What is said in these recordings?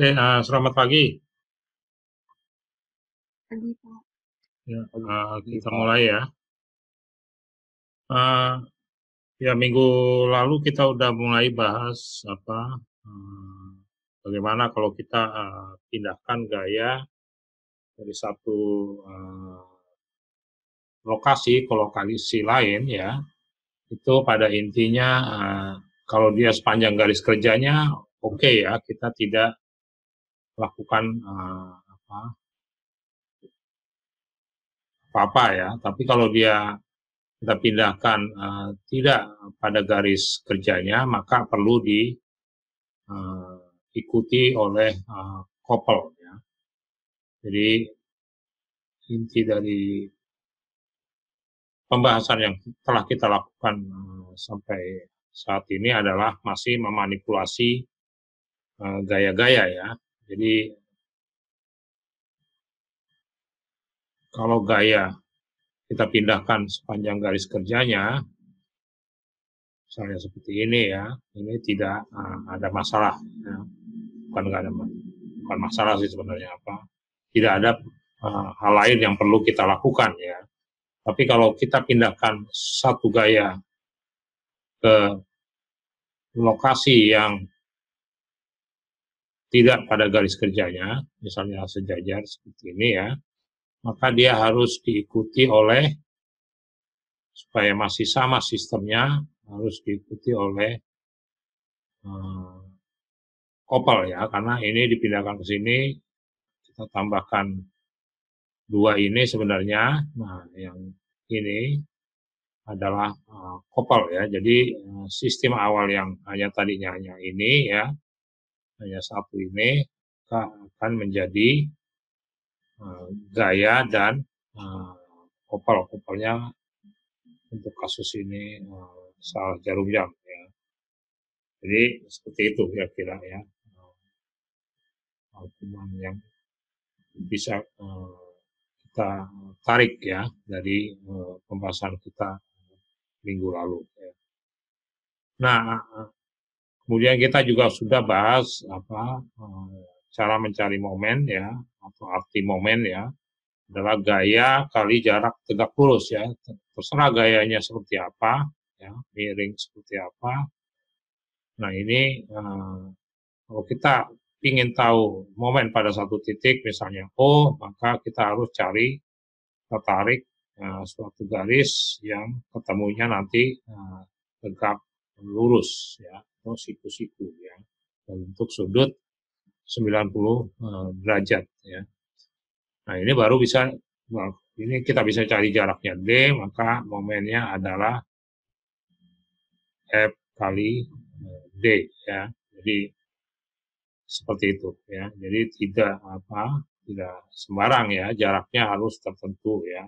Selamat pagi. Pagi, Pak. Ya, Pagi, kita Pak. mulai ya. Eh, Ya, minggu lalu kita udah mulai bahas bagaimana kalau kita pindahkan gaya dari satu eh, lokasi ke lokasi lain ya. Itu pada intinya kalau dia sepanjang garis kerjanya oke ya, kita tidak lakukan apa-apa ya. Tapi kalau dia kita pindahkan tidak pada garis kerjanya, maka perlu diikuti oleh couple ya. Jadi inti dari pembahasan yang telah kita lakukan sampai saat ini adalah masih memanipulasi gaya-gaya ya. Jadi kalau gaya kita pindahkan sepanjang garis kerjanya, misalnya seperti ini ya, ini tidak ada masalah ya. Bukan masalah sih sebenarnya apa. Tidak ada hal lain yang perlu kita lakukan ya. Tapi kalau kita pindahkan satu gaya ke lokasi yang tidak pada garis kerjanya, misalnya sejajar seperti ini ya, maka dia harus diikuti oleh, supaya masih sama sistemnya, harus diikuti oleh couple ya, karena ini dipindahkan ke sini, kita tambahkan dua ini sebenarnya, nah yang ini adalah couple ya, jadi sistem awal yang hanya tadinya hanya ini ya, hanya satu ini, akan menjadi gaya dan couple-nya untuk kasus ini salah jarum jam ya. Jadi seperti itu kira-kira ya, hukuman yang bisa kita tarik ya dari pembahasan kita minggu lalu ya. Nah, kemudian kita juga sudah bahas cara mencari momen ya, atau arti momen ya, adalah gaya kali jarak tegak lurus ya. Terserah gayanya seperti apa ya, miring seperti apa. Nah ini kalau kita ingin tahu momen pada satu titik, misalnya O, maka kita harus cari, kita tarik suatu garis yang ketemunya nanti tegak lurus ya, atau siku-siku ya, bentuk sudut 90 derajat ya. Nah ini baru bisa, ini kita bisa cari jaraknya D, maka momennya adalah F kali D ya. Jadi seperti itu ya. Jadi tidak sembarang ya, jaraknya harus tertentu ya.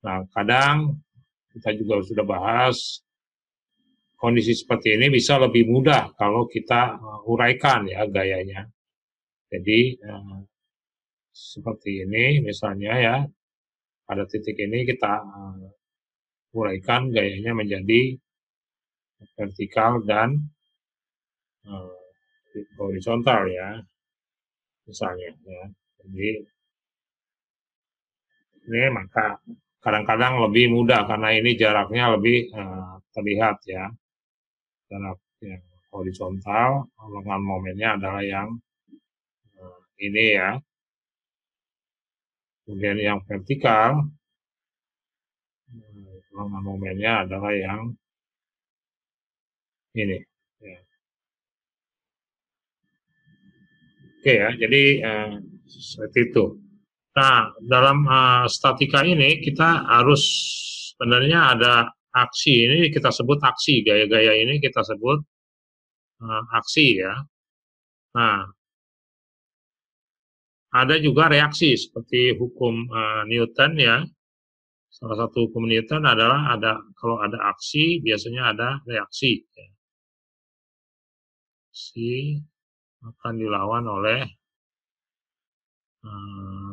Nah, kadang kita juga sudah bahas kondisi seperti ini bisa lebih mudah kalau kita uraikan ya gayanya. Jadi seperti ini misalnya ya, pada titik ini kita uraikan gayanya menjadi vertikal dan horizontal ya, misalnya ya. Jadi ini maka kadang-kadang lebih mudah karena ini jaraknya lebih terlihat ya, jarak yang horizontal, lengan momennya adalah yang ini ya. Kemudian yang vertikal, lengan momennya adalah yang ini ya. Oke ya, jadi seperti itu. Nah, dalam statika ini kita harus sebenarnya ada aksi, ini kita sebut aksi, gaya-gaya ini kita sebut aksi ya. Nah, ada juga reaksi seperti hukum Newton ya. Salah satu hukum Newton adalah kalau ada aksi biasanya ada reaksi. Ya. Aksi akan dilawan oleh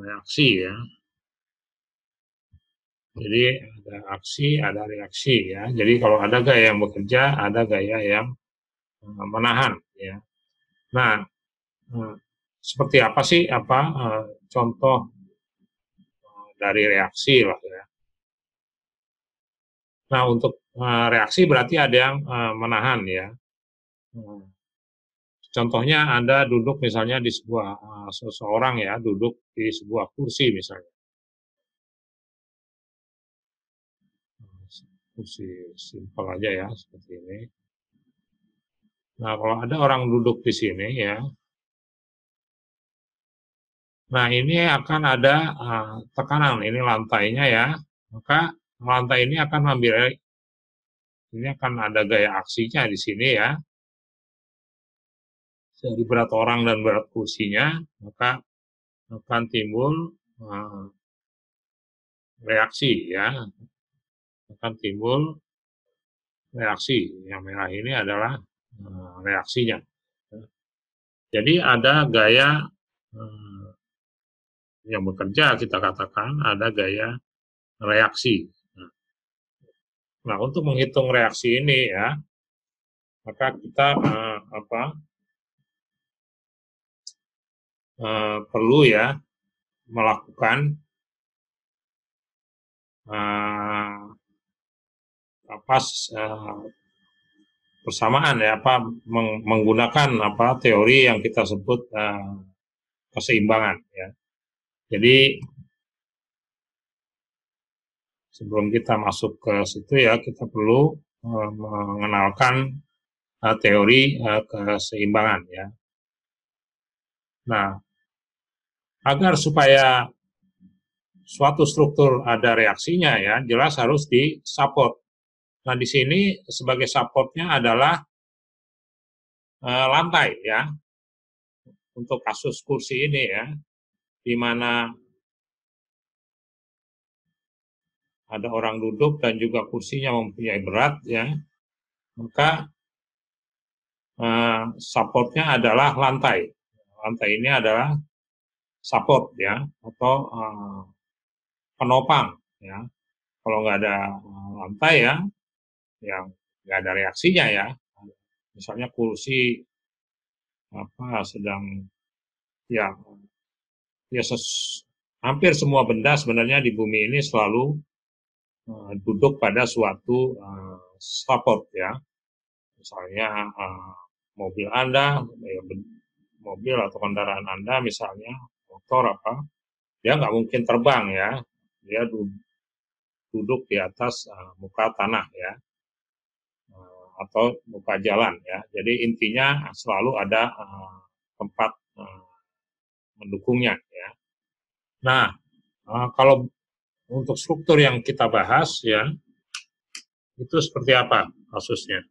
reaksi ya. Jadi ada aksi, ada reaksi ya. Jadi kalau ada gaya yang bekerja, ada gaya yang menahan ya. Nah, seperti apa sih contoh dari reaksi lah ya. Nah, untuk reaksi berarti ada yang menahan ya. Contohnya Anda duduk misalnya di sebuah seseorang ya, duduk di sebuah kursi misalnya. Kursi simpel aja ya, seperti ini. Nah, kalau ada orang duduk di sini ya, nah ini akan ada tekanan, ini lantainya ya, maka lantai ini akan mengambil, ini akan ada gaya aksinya di sini ya, dari berat orang dan berat kursinya, maka akan timbul reaksi ya, akan timbul reaksi. Yang merah ini adalah reaksinya. Jadi ada gaya yang bekerja, kita katakan ada gaya reaksi. Nah, untuk menghitung reaksi ini ya, maka kita perlu ya melakukan persamaan ya, menggunakan teori yang kita sebut keseimbangan ya. Jadi sebelum kita masuk ke situ ya, kita perlu mengenalkan teori keseimbangan ya. Nah, agar supaya suatu struktur ada reaksinya ya, jelas harus disupport. Nah, di sini sebagai supportnya adalah lantai ya. Untuk kasus kursi ini ya, di mana ada orang duduk dan juga kursinya mempunyai berat ya, maka supportnya adalah lantai. Lantai ini adalah support ya, atau penopang ya. Kalau nggak ada lantai ya, yang nggak ada reaksinya ya. Misalnya kursi sedang ya hampir semua benda sebenarnya di bumi ini selalu duduk pada suatu support ya. Misalnya mobil Anda, mobil atau kendaraan Anda misalnya, motor dia nggak mungkin terbang ya, dia duduk di atas muka tanah ya, atau muka jalan ya. Jadi intinya selalu ada tempat mendukungnya ya. Nah, kalau untuk struktur yang kita bahas ya, itu seperti apa kasusnya?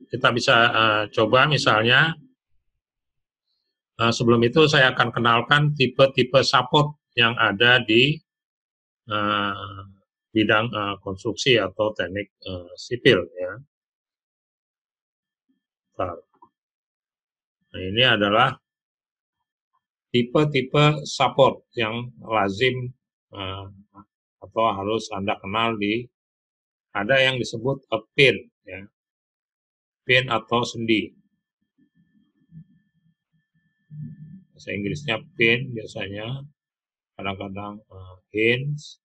Kita bisa coba misalnya, sebelum itu saya akan kenalkan tipe-tipe support yang ada di bidang konstruksi atau teknik sipil ya. Nah, ini adalah tipe-tipe support yang lazim atau harus Anda kenal ada yang disebut pin ya. Pin atau sendi. Bahasa Inggrisnya pin biasanya, kadang-kadang hinge,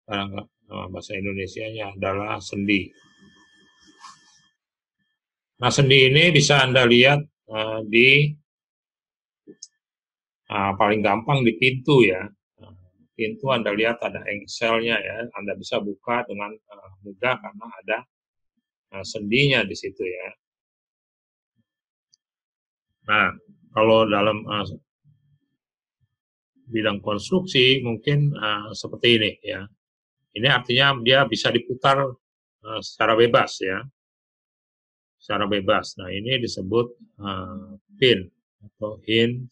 kadang-kadang bahasa Indonesianya adalah sendi. Nah, sendi ini bisa Anda lihat di paling gampang di pintu ya. Pintu Anda lihat ada engselnya ya, Anda bisa buka dengan mudah karena ada sendinya di situ ya. Nah, kalau dalam bidang konstruksi mungkin seperti ini ya. Ini artinya dia bisa diputar secara bebas ya, secara bebas. Nah, ini disebut pin atau hinge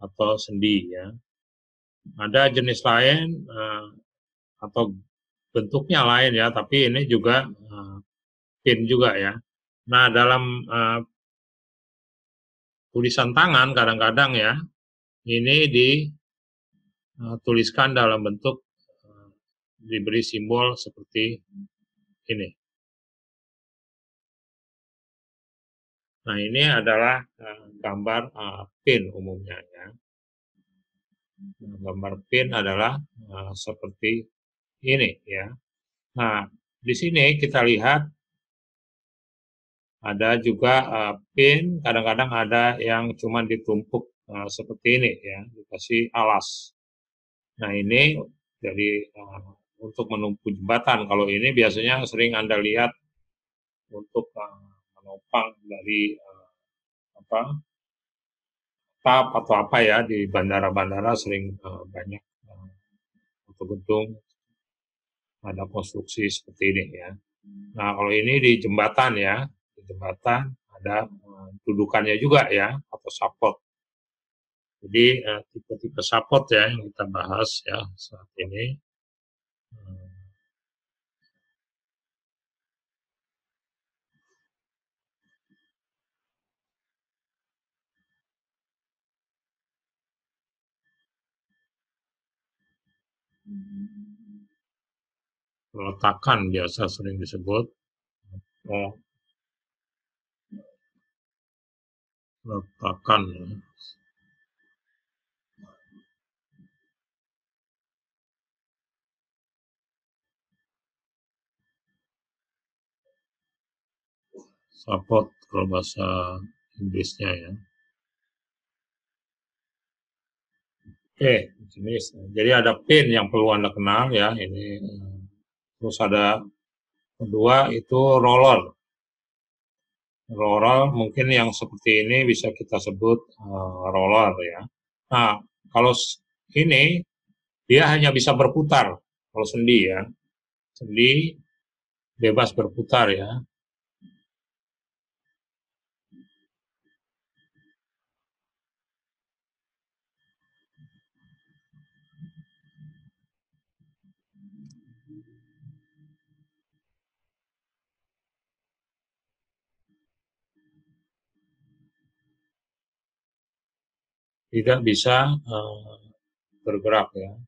atau sendi ya. Ada jenis lain atau bentuknya lain ya, tapi ini juga pin juga ya. Nah, dalam tulisan tangan kadang-kadang ya, ini dituliskan dalam bentuk diberi simbol seperti ini. Nah, ini adalah gambar pin umumnya ya. Gambar pin adalah seperti ini ya. Nah, di sini kita lihat ada juga pin, kadang-kadang ada yang cuma ditumpuk seperti ini ya, dikasih alas. Nah, ini dari untuk menumpu jembatan. Kalau ini biasanya sering Anda lihat untuk menopang dari apa tap atau apa ya di bandara-bandara sering banyak untuk gedung ada konstruksi seperti ini ya. Nah, kalau ini di jembatan ya, di jembatan ada dudukannya juga ya atau support. Jadi tipe-tipe support ya yang kita bahas ya saat ini. Peletakan biasa sering disebut. Oh, peletakan ya. Support kalau bahasa Inggrisnya ya. Oke, jenis. Jadi ada pin yang perlu Anda kenal ya. Ini terus ada kedua itu roller. Roller mungkin yang seperti ini bisa kita sebut roller ya. Nah, kalau ini dia hanya bisa berputar. Kalau sendi ya, sendi bebas berputar ya. Tidak bisa bergerak ya.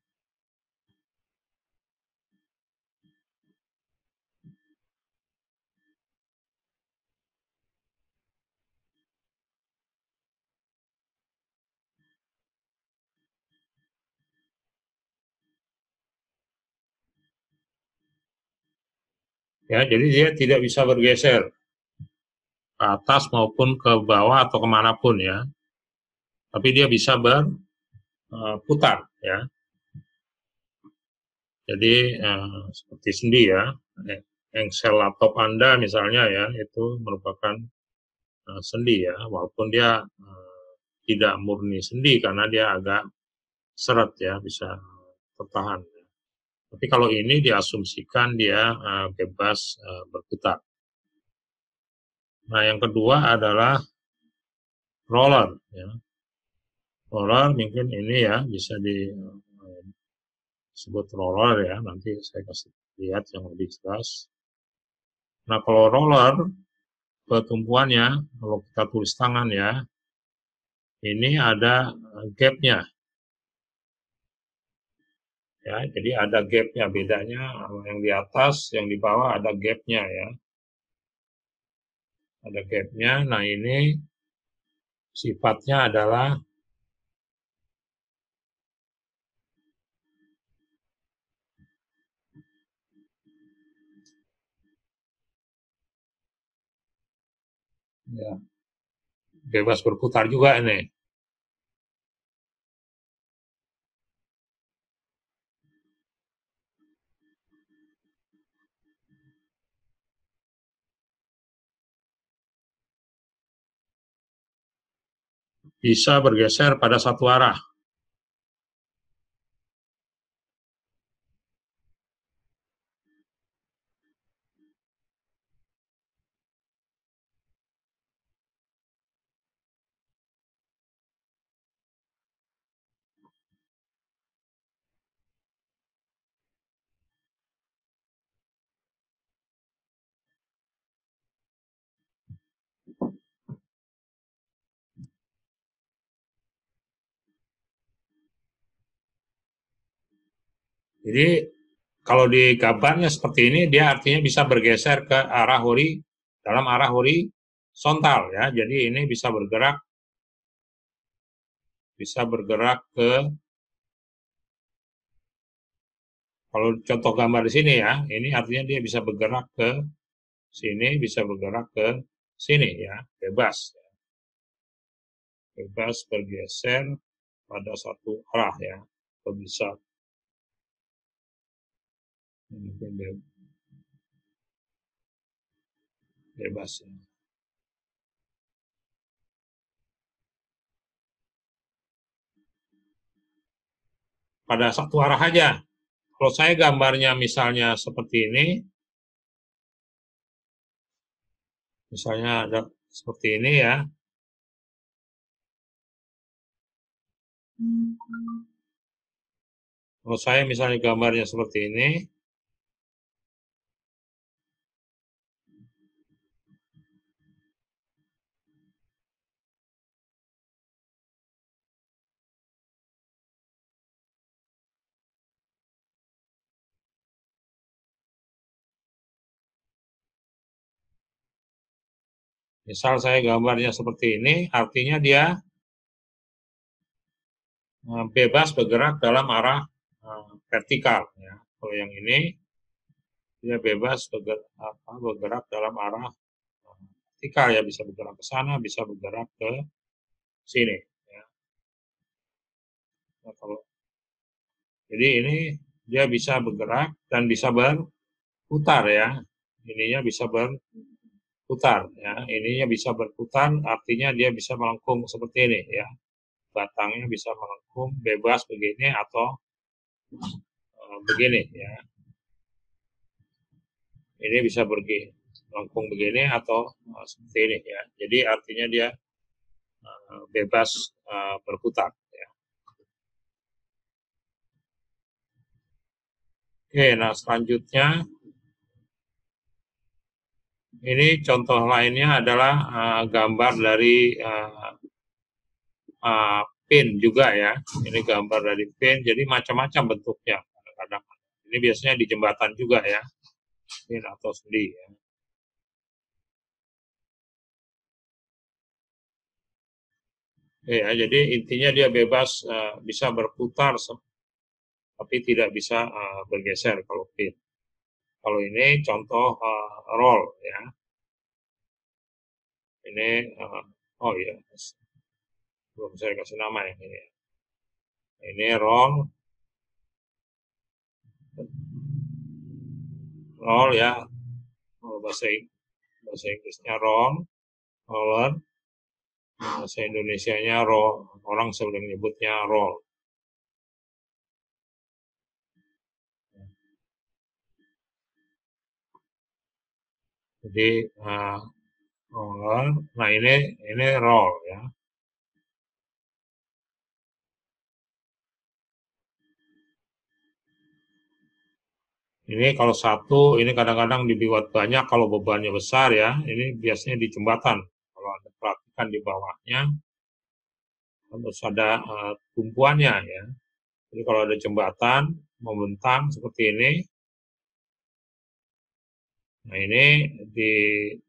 Ya, jadi dia tidak bisa bergeser ke atas maupun ke bawah atau kemanapun ya. Tapi dia bisa berputar ya. Jadi seperti sendi ya. Engsel laptop Anda misalnya ya, itu merupakan sendi ya, walaupun dia tidak murni sendi karena dia agak seret ya, bisa tertahan. Tapi kalau ini diasumsikan dia bebas berputar. Nah, yang kedua adalah roller ya. Roller mungkin ini ya bisa disebut roller ya, nanti saya kasih lihat yang lebih jelas. Nah, kalau roller pertumbuhannya, kalau kita tulis tangan ya, ini ada gapnya ya, jadi ada gapnya, bedanya yang di atas, yang di bawah ada gapnya ya, ada gapnya. Nah, ini sifatnya adalah ya, bebas berputar juga ini. Bisa bergeser pada satu arah. Jadi Kalau di gambarnya seperti ini, dia artinya bisa bergeser ke arah dalam arah horizontal ya. Jadi ini bisa bergerak ke, kalau contoh gambar di sini ya, ini artinya dia bisa bergerak ke sini, bisa bergerak ke sini ya, bebas. Bebas bergeser pada satu arah ya, atau bisa bebas ya. Pada satu arah aja. Kalau saya gambarnya misalnya seperti ini, misalnya ada seperti ini ya. Kalau saya misalnya gambarnya seperti ini, misal saya gambarnya seperti ini, artinya dia bebas bergerak dalam arah vertikal ya. Kalau yang ini dia bebas bergerak dalam arah vertikal ya, bisa bergerak ke sana, bisa bergerak ke sini ya. Nah, jadi ini dia bisa bergerak dan bisa berputar ya. Ininya bisa berputar ya. Ininya bisa berputar, artinya dia bisa melengkung seperti ini ya. Batangnya bisa melengkung bebas begini atau begini ya. Ini bisa pergi melengkung begini atau seperti ini ya. Jadi artinya dia bebas berputar ya. Oke, nah selanjutnya ini contoh lainnya adalah gambar dari pin juga ya. Ini gambar dari pin, jadi macam-macam bentuknya kadang-kadang. Ini biasanya di jembatan juga ya, pin atau sendi ya. Ya, jadi intinya dia bebas bisa berputar, tapi tidak bisa bergeser kalau pin. Kalau ini contoh roll ya. Ini oh ya, belum saya kasih nama yang ini. Ini roll ya. Bahasa Inggrisnya roller. Bahasa Indonesianya roll. Orang sering nyebutnya roll. Jadi roller. Nah ini roll ya. Ini kalau satu, ini kadang-kadang dibuat banyak kalau bebannya besar ya. Ini biasanya di jembatan. Kalau Anda perhatikan di bawahnya, harus ada tumpuannya ya. Jadi kalau ada jembatan membentang seperti ini, nah ini di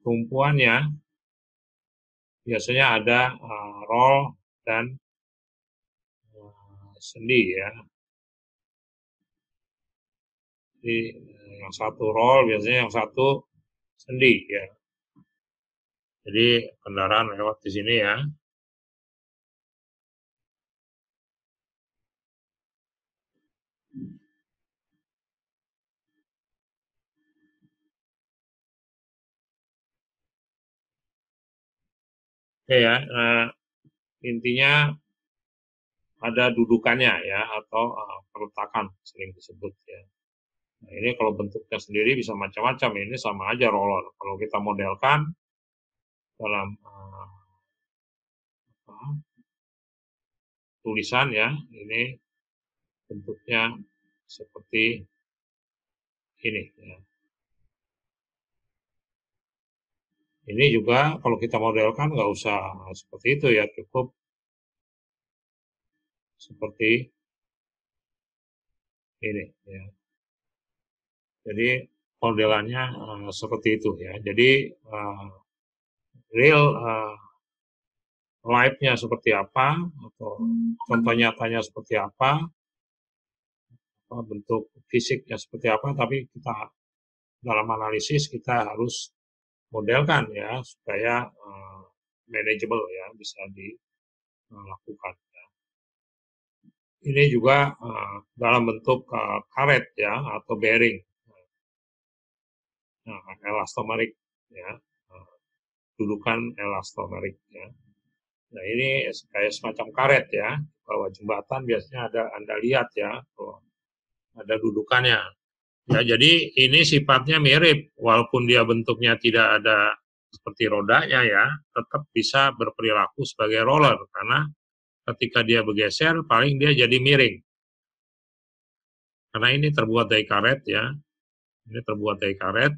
tumpuannya biasanya ada roll dan sendi ya. Jadi yang satu roll biasanya yang satu sendi ya. Jadi kendaraan lewat di sini ya. Oke ya, intinya ada dudukannya ya atau peletakan sering disebut ya. Nah, ini kalau bentuknya sendiri bisa macam-macam, ini sama aja roller. Kalau kita modelkan dalam tulisan ya, ini bentuknya seperti ini ya. Ini juga kalau kita modelkan nggak usah seperti itu ya, cukup seperti ini ya. Jadi modelannya seperti itu ya. Jadi real life-nya seperti apa, atau contoh nyatanya seperti apa, bentuk fisiknya seperti apa, tapi kita dalam analisis kita harus modelkan ya supaya manageable ya, bisa dilakukan. Ini juga dalam bentuk karet ya, atau bearing, elastomerik ya, dudukan elastomerik ya. Nah ini kayak semacam karet ya, bahwa jembatan biasanya Anda lihat ya, ada dudukannya. Ya, jadi ini sifatnya mirip, walaupun dia bentuknya tidak ada seperti rodanya ya, tetap bisa berperilaku sebagai roller, karena ketika dia bergeser, paling dia jadi miring. Karena ini terbuat dari karet ya, ini terbuat dari karet,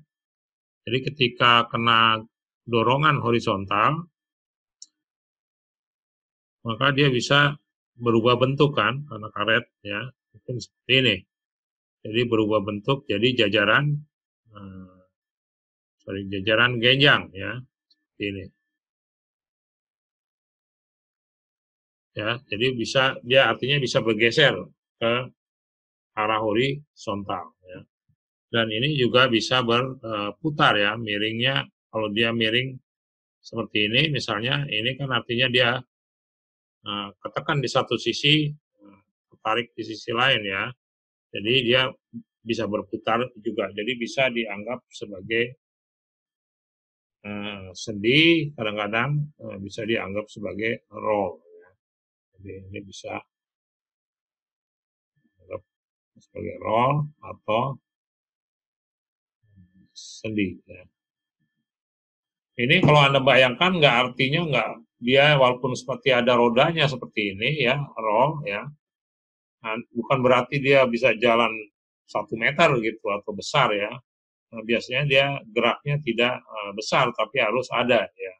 jadi ketika kena dorongan horizontal, maka dia bisa berubah bentuk kan, karena karet ya, mungkin seperti ini. Jadi berubah bentuk jadi jajaran, jajaran genjang ya, seperti ini. Ya, jadi dia artinya bisa bergeser ke arah horizontal ya. Dan ini juga bisa berputar ya, miringnya. Kalau dia miring seperti ini misalnya, ini kan artinya dia ketekan di satu sisi, tarik di sisi lain ya. Jadi dia bisa berputar juga. Jadi bisa dianggap sebagai sendi, kadang-kadang bisa dianggap sebagai roll ya. Jadi ini bisa dianggap sebagai roll atau sendi ya. Ini kalau Anda bayangkan, nggak artinya nggak, dia walaupun seperti ada rodanya seperti ini ya, roll ya, bukan berarti dia bisa jalan 1 meter gitu atau besar ya. Nah, biasanya dia geraknya tidak besar, tapi harus ada ya.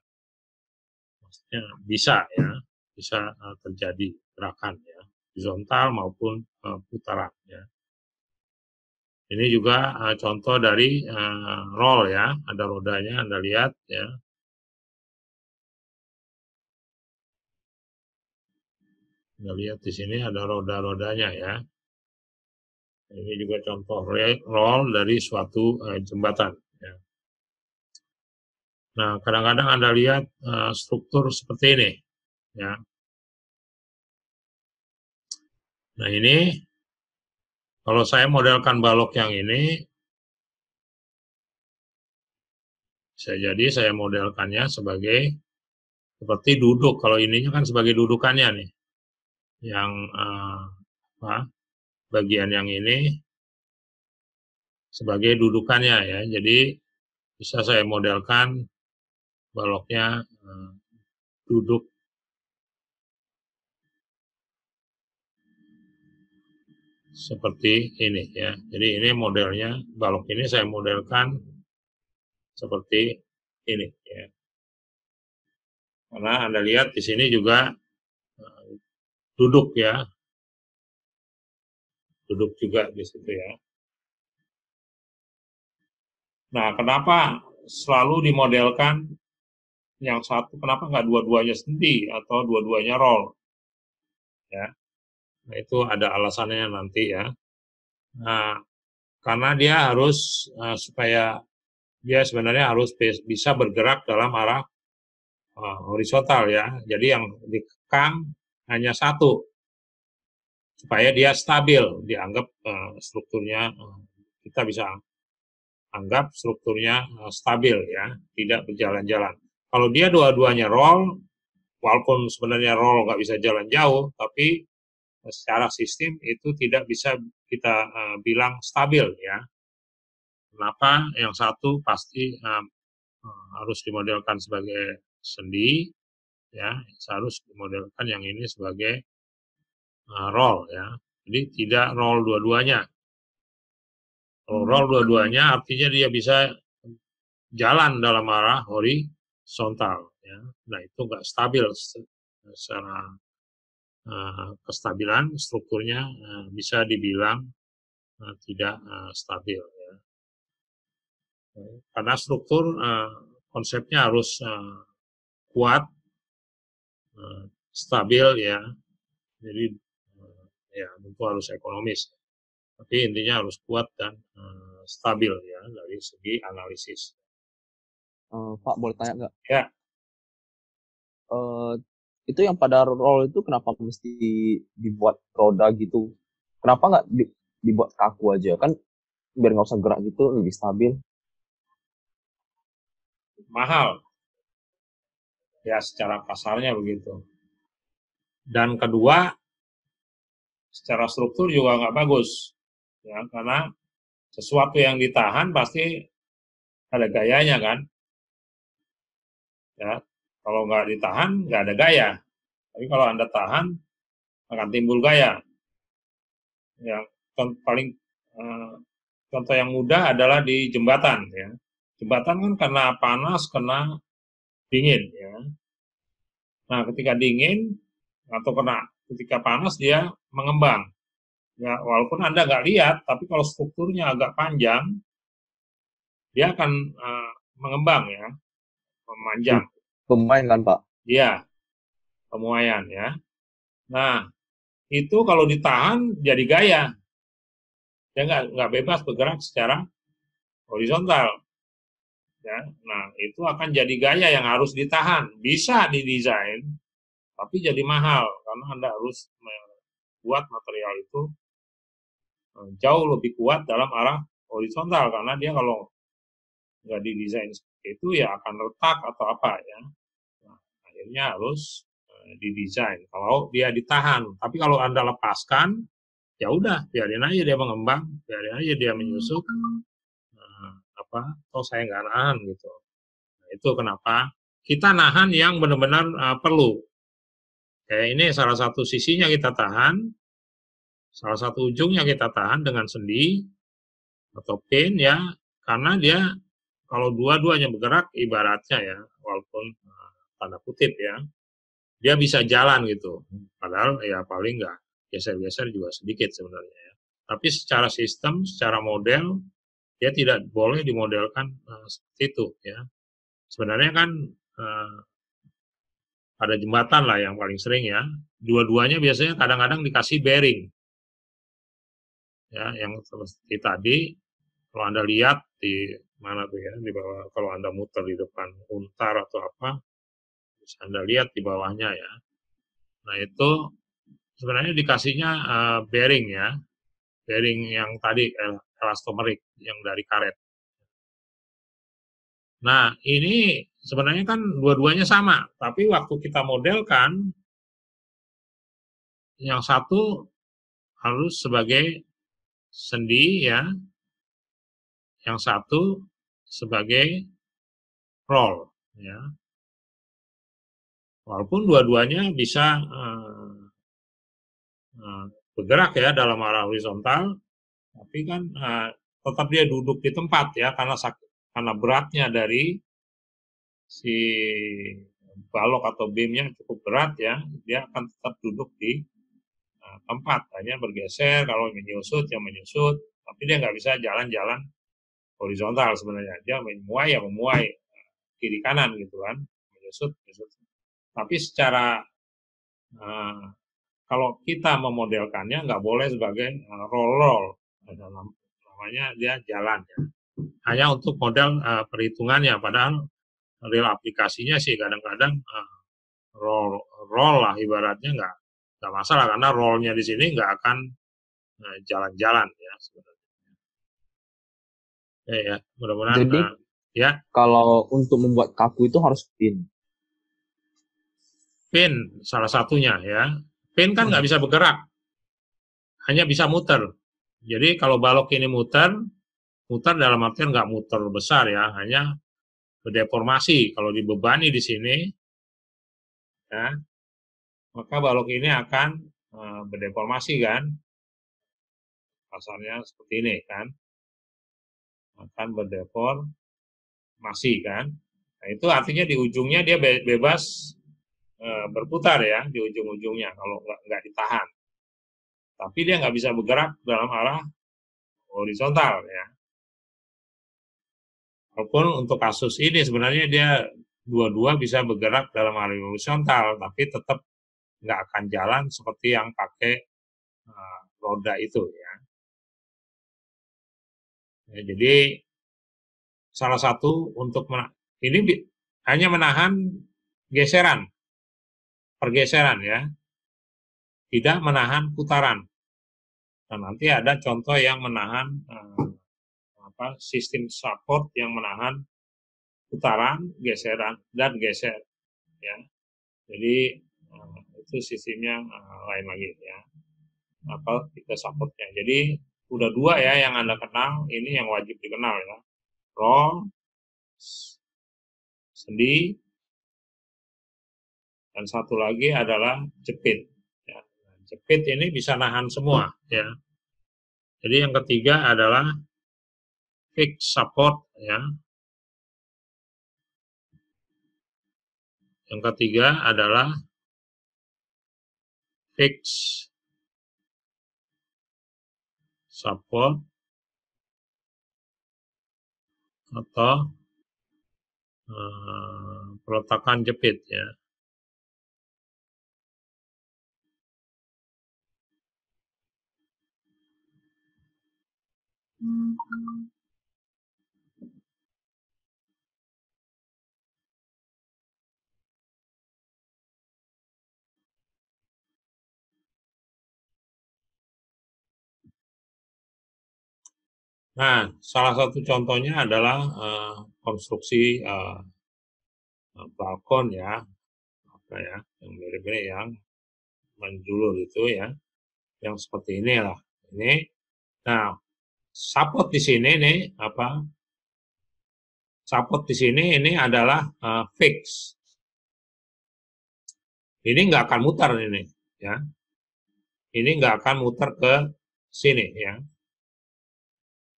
Maksudnya bisa ya, bisa terjadi gerakan ya, horizontal maupun putaran ya. Ini juga contoh dari roll ya, ada rodanya, Anda lihat ya. Anda lihat di sini ada roda-rodanya ya. Ini juga contoh roll dari suatu jembatan. Ya. Nah, kadang-kadang Anda lihat struktur seperti ini. Ya. Nah, ini kalau saya modelkan balok yang ini, bisa jadi saya modelkannya sebagai seperti duduk. Kalau ininya kan sebagai dudukannya nih. Yang bagian yang ini sebagai dudukannya ya. Jadi bisa saya modelkan baloknya duduk seperti ini ya. Jadi ini modelnya, balok ini saya modelkan seperti ini ya. Karena Anda lihat di sini juga duduk ya. Duduk juga di situ ya. Nah, kenapa selalu dimodelkan yang satu, kenapa nggak dua-duanya sendi atau dua-duanya roll? Ya. Nah, itu ada alasannya nanti ya. Nah, karena dia harus supaya dia sebenarnya harus bisa bergerak dalam arah horizontal ya. Jadi yang dikekang hanya satu supaya dia stabil, dianggap strukturnya kita bisa anggap strukturnya stabil ya, tidak berjalan-jalan. Kalau dia dua-duanya roll, walaupun sebenarnya roll nggak bisa jalan jauh, tapi secara sistem itu tidak bisa kita bilang stabil ya. Kenapa? Yang satu pasti harus dimodelkan sebagai sendi, ya, harus dimodelkan yang ini sebagai roll ya. Jadi tidak roll dua-duanya. Kalau roll dua-duanya artinya dia bisa jalan dalam arah horizontal ya. Nah, itu nggak stabil secara kestabilan strukturnya bisa dibilang tidak stabil ya. Karena struktur konsepnya harus kuat, stabil ya. Jadi ya tentu harus ekonomis. Tapi intinya harus kuat dan stabil ya dari segi analisis. Pak, boleh tanya nggak? Ya, Eh, itu yang pada roll itu kenapa mesti dibuat roda gitu? Kenapa nggak dibuat kaku aja? Kan biar nggak usah gerak gitu, lebih stabil. mahal ya secara pasarnya begitu. Dan kedua, secara struktur juga nggak bagus ya karena sesuatu yang ditahan pasti ada gayanya kan ya. Kalau nggak ditahan nggak ada gaya, tapi kalau Anda tahan akan timbul gaya. Yang paling eh, contoh yang mudah adalah di jembatan ya. Jembatan kan kena panas, kena dingin ya. Nah, ketika dingin atau ketika panas dia mengembang. Ya, walaupun Anda nggak lihat, tapi kalau strukturnya agak panjang, dia akan mengembang ya, memanjang. Pemain kan, Pak? Iya, pemuaian ya. Nah, itu kalau ditahan jadi gaya. Dia nggak bebas bergerak secara horizontal. Ya. Nah, itu akan jadi gaya yang harus ditahan. Bisa didesain, tapi jadi mahal karena Anda harus membuat material itu jauh lebih kuat dalam arah horizontal karena dia kalau nggak didesain seperti itu ya akan retak atau apa ya. Nah, akhirnya harus didesain kalau dia ditahan. Tapi kalau Anda lepaskan, ya udah biarin aja dia mengembang, biarin aja dia menyusut. Apa? Oh saya nggak nahan gitu. Nah, itu kenapa kita nahan yang benar-benar perlu. Ya, ini salah satu sisinya kita tahan, salah satu ujungnya kita tahan dengan sendi atau pin ya, karena dia kalau dua-duanya bergerak ibaratnya ya, walaupun tanda kutip ya, dia bisa jalan gitu. Padahal ya paling nggak geser-geser juga sedikit sebenarnya ya. Tapi secara sistem, secara model, dia tidak boleh dimodelkan seperti itu ya. Sebenarnya kan ada jembatan lah yang paling sering ya. Dua-duanya biasanya kadang-kadang dikasih bearing ya, yang seperti tadi. Kalau Anda lihat di mana tuh ya, di bawah kalau Anda muter di depan untar atau apa, bisa Anda lihat di bawahnya ya. Nah itu sebenarnya dikasihnya bearing ya, bearing yang tadi elastomerik yang dari karet. Nah ini sebenarnya kan dua-duanya sama, tapi waktu kita modelkan yang satu harus sebagai sendi ya, yang satu sebagai roll ya. Walaupun dua-duanya bisa bergerak ya dalam arah horizontal, tapi kan tetap dia duduk di tempat ya karena beratnya dari si balok atau beamnya cukup berat ya, dia akan tetap duduk di tempat, hanya bergeser kalau menyusut ya menyusut, tapi dia nggak bisa jalan-jalan horizontal sebenarnya, dia memuai ya memuai kiri kanan gitu kan, menyusut menyusut. Tapi secara kalau kita memodelkannya nggak boleh sebagai roll-roll, namanya dia jalan ya. Hanya untuk model perhitungannya, padahal real aplikasinya sih kadang-kadang roll roll lah ibaratnya nggak masalah karena rollnya di sini nggak akan jalan-jalan ya sebenarnya. Ya, mudah-mudahan Jadi ya kalau untuk membuat kaku itu harus pin. pin salah satunya ya. Pin kan nggak bisa bergerak, hanya bisa muter. Jadi kalau balok ini muter, muter dalam artian nggak muter besar ya, hanya berdeformasi. Kalau dibebani di sini, ya, maka balok ini akan berdeformasi kan, kasarnya seperti ini kan, akan berdeformasi kan. Nah, itu artinya di ujungnya dia bebas berputar ya, di ujung-ujungnya kalau nggak ditahan. Tapi dia nggak bisa bergerak dalam arah horizontal ya. Walaupun untuk kasus ini sebenarnya dia dua-dua bisa bergerak dalam arah horizontal, tapi tetap nggak akan jalan seperti yang pakai roda itu ya. Jadi salah satu untuk ini hanya menahan geseran, pergeseran ya, tidak menahan putaran. Nah, nanti ada contoh yang menahan sistem support yang menahan putaran, geseran dan geser ya. Jadi itu sistemnya lain lagi ya. Kita supportnya. Jadi udah dua ya yang Anda kenal, ini yang wajib dikenal ya. Roll, sendi, dan satu lagi adalah jepit. Ya. Jepit ini bisa nahan semua ya. Jadi yang ketiga adalah fixed support ya. Yang ketiga adalah fixed support atau peletakan jepit ya. Nah, salah satu contohnya adalah konstruksi balkon ya, apa ya, yang mirip-mirip yang menjulur itu ya, yang seperti ini lah. Ini, nah, support di sini nih apa? Support di sini ini adalah fix. Ini nggak akan muter ini, ya. Ini nggak akan muter ke sini ya.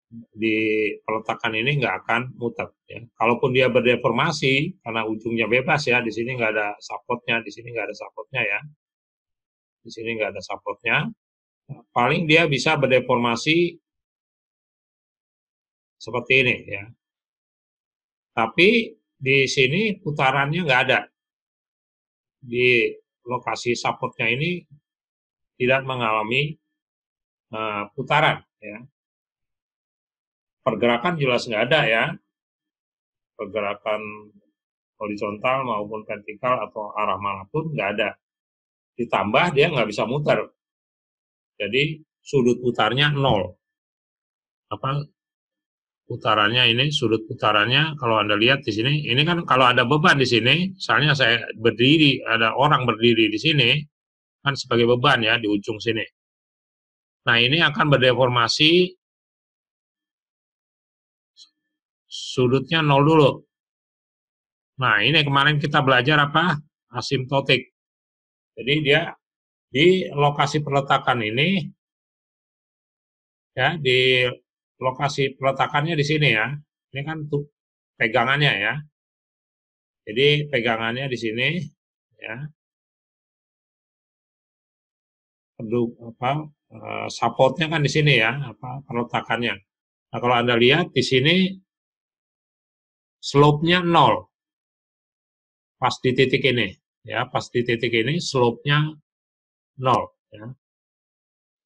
Di peletakan ini nggak akan muter ya. Kalaupun dia berdeformasi karena ujungnya bebas ya, di sini nggak ada supportnya, di sini nggak ada supportnya ya, di sini nggak ada supportnya. Paling dia bisa berdeformasi seperti ini ya. Tapi di sini putarannya nggak ada. Di lokasi supportnya ini tidak mengalami putaran ya. Pergerakan jelas nggak ada ya. Pergerakan horizontal maupun vertikal atau arah manapun nggak ada. Ditambah dia nggak bisa muter. Jadi sudut putarnya 0. Putarannya ini, sudut putarannya kalau Anda lihat di sini, ini kan kalau ada beban di sini, misalnya saya berdiri, ada orang berdiri di sini, kan sebagai beban ya di ujung sini. Nah, ini akan berdeformasi sudutnya 0 dulu. Nah, ini kemarin kita belajar apa? Asimptotik. Jadi dia di lokasi peletakan ini, ya, di lokasi peletakannya di sini ya. Ini kan tuh pegangannya ya. Jadi pegangannya di sini, ya. Supportnya kan di sini ya, peletakannya. Nah, kalau Anda lihat di sini slope-nya 0. Pas di titik ini, ya, pas di titik ini slope-nya 0 ya.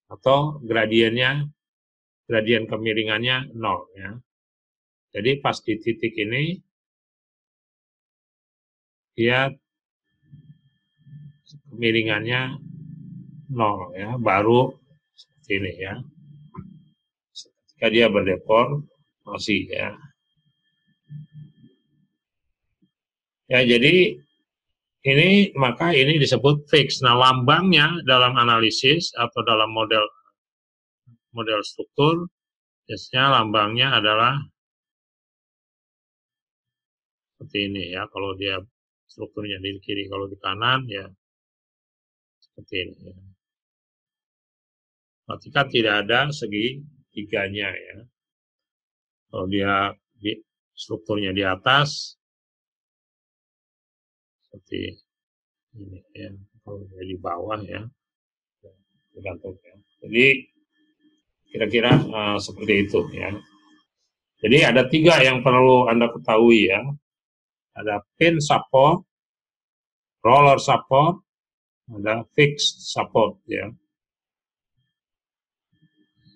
Atau gradien kemiringannya 0 ya. Jadi pas di titik ini dia kemiringannya 0 ya, baru seperti ini ya. Ketika dia berdeformasi ya. Ya, jadi maka ini disebut fix. Nah, lambangnya dalam analisis atau dalam model struktur, biasanya lambangnya adalah seperti ini ya. Kalau dia strukturnya di kiri, kalau di kanan ya seperti ini ya. Berarti kan tidak ada segitiganya ya. Kalau dia strukturnya di atas seperti ini ya. Kalau dia di bawah ya, tergantung ya. Jadi kira-kira seperti itu ya. Jadi ada 3 yang perlu Anda ketahui ya. Ada pin support, roller support, ada fixed support ya.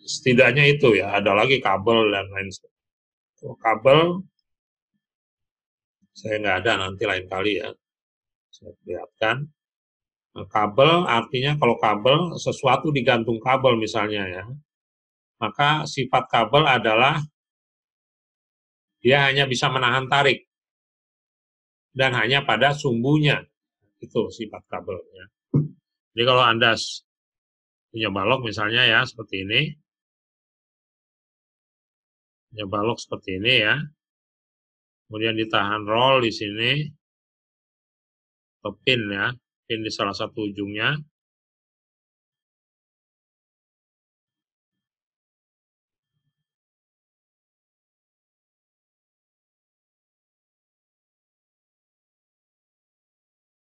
Setidaknya itu ya, ada lagi kabel dan lain sebagainya. Kabel saya nggak ada, nanti lain kali ya saya perlihatkan. Nah, kabel artinya kalau kabel sesuatu digantung kabel misalnya ya, maka sifat kabel adalah dia hanya bisa menahan tarik dan hanya pada sumbunya, itu sifat kabelnya. Jadi kalau Anda punya balok misalnya ya seperti ini, punya balok seperti ini ya, kemudian ditahan roll di sini, atau pin ya, pin di salah satu ujungnya.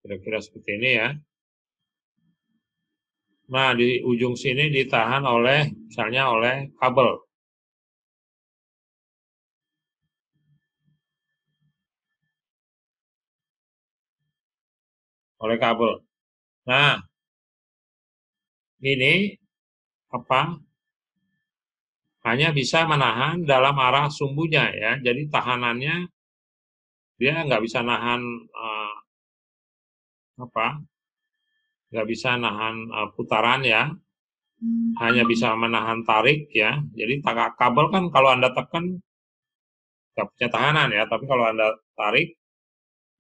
Kira-kira seperti ini ya. Nah, di ujung sini ditahan oleh, misalnya oleh kabel. Oleh kabel. Nah, ini apa? Hanya bisa menahan dalam arah sumbunya ya. Jadi tahanannya dia nggak bisa nahan nggak bisa nahan putaran ya. Hanya bisa menahan tarik ya. Jadi kabel kan kalau Anda tekan nggak punya tahanan ya. Tapi kalau Anda tarik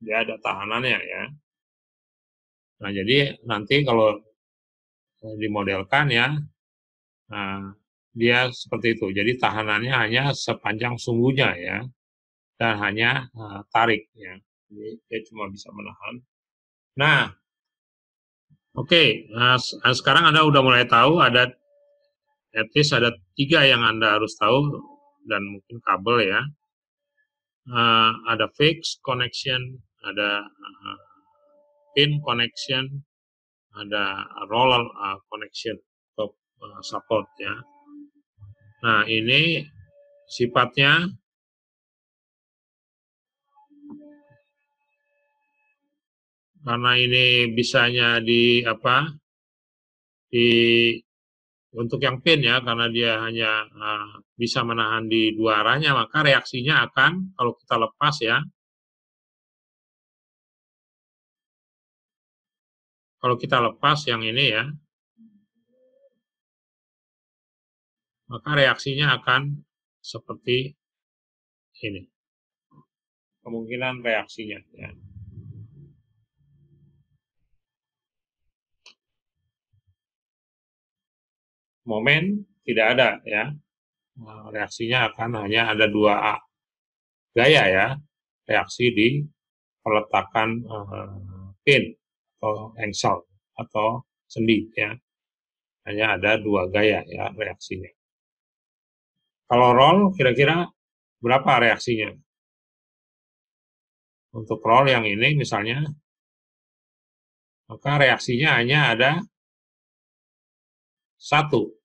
dia ada tahanannya ya. Nah, jadi nanti kalau dimodelkan ya, nah, dia seperti itu. Jadi tahanannya hanya sepanjang sumbunya ya, dan hanya tarik ya. Jadi dia cuma bisa menahan. Nah, oke. Nah, sekarang Anda udah mulai tahu ada at least ada 3 yang Anda harus tahu dan mungkin kabel ya. Ada fixed connection, ada pin connection, ada roller connection atau support ya. Nah, ini sifatnya karena ini bisanya di untuk yang pin ya, karena dia hanya bisa menahan di 2 arahnya, maka reaksinya akan kalau kita lepas ya, kalau kita lepas yang ini ya, maka reaksinya akan seperti ini. Kemungkinan reaksinya ya. Momen tidak ada ya. Reaksinya akan hanya ada 2 gaya ya. Reaksi di peletakan pin atau engsel atau sendi ya. Hanya ada 2 gaya ya reaksinya. Kalau roll kira-kira berapa reaksinya? Untuk roll yang ini misalnya, maka reaksinya hanya ada 1.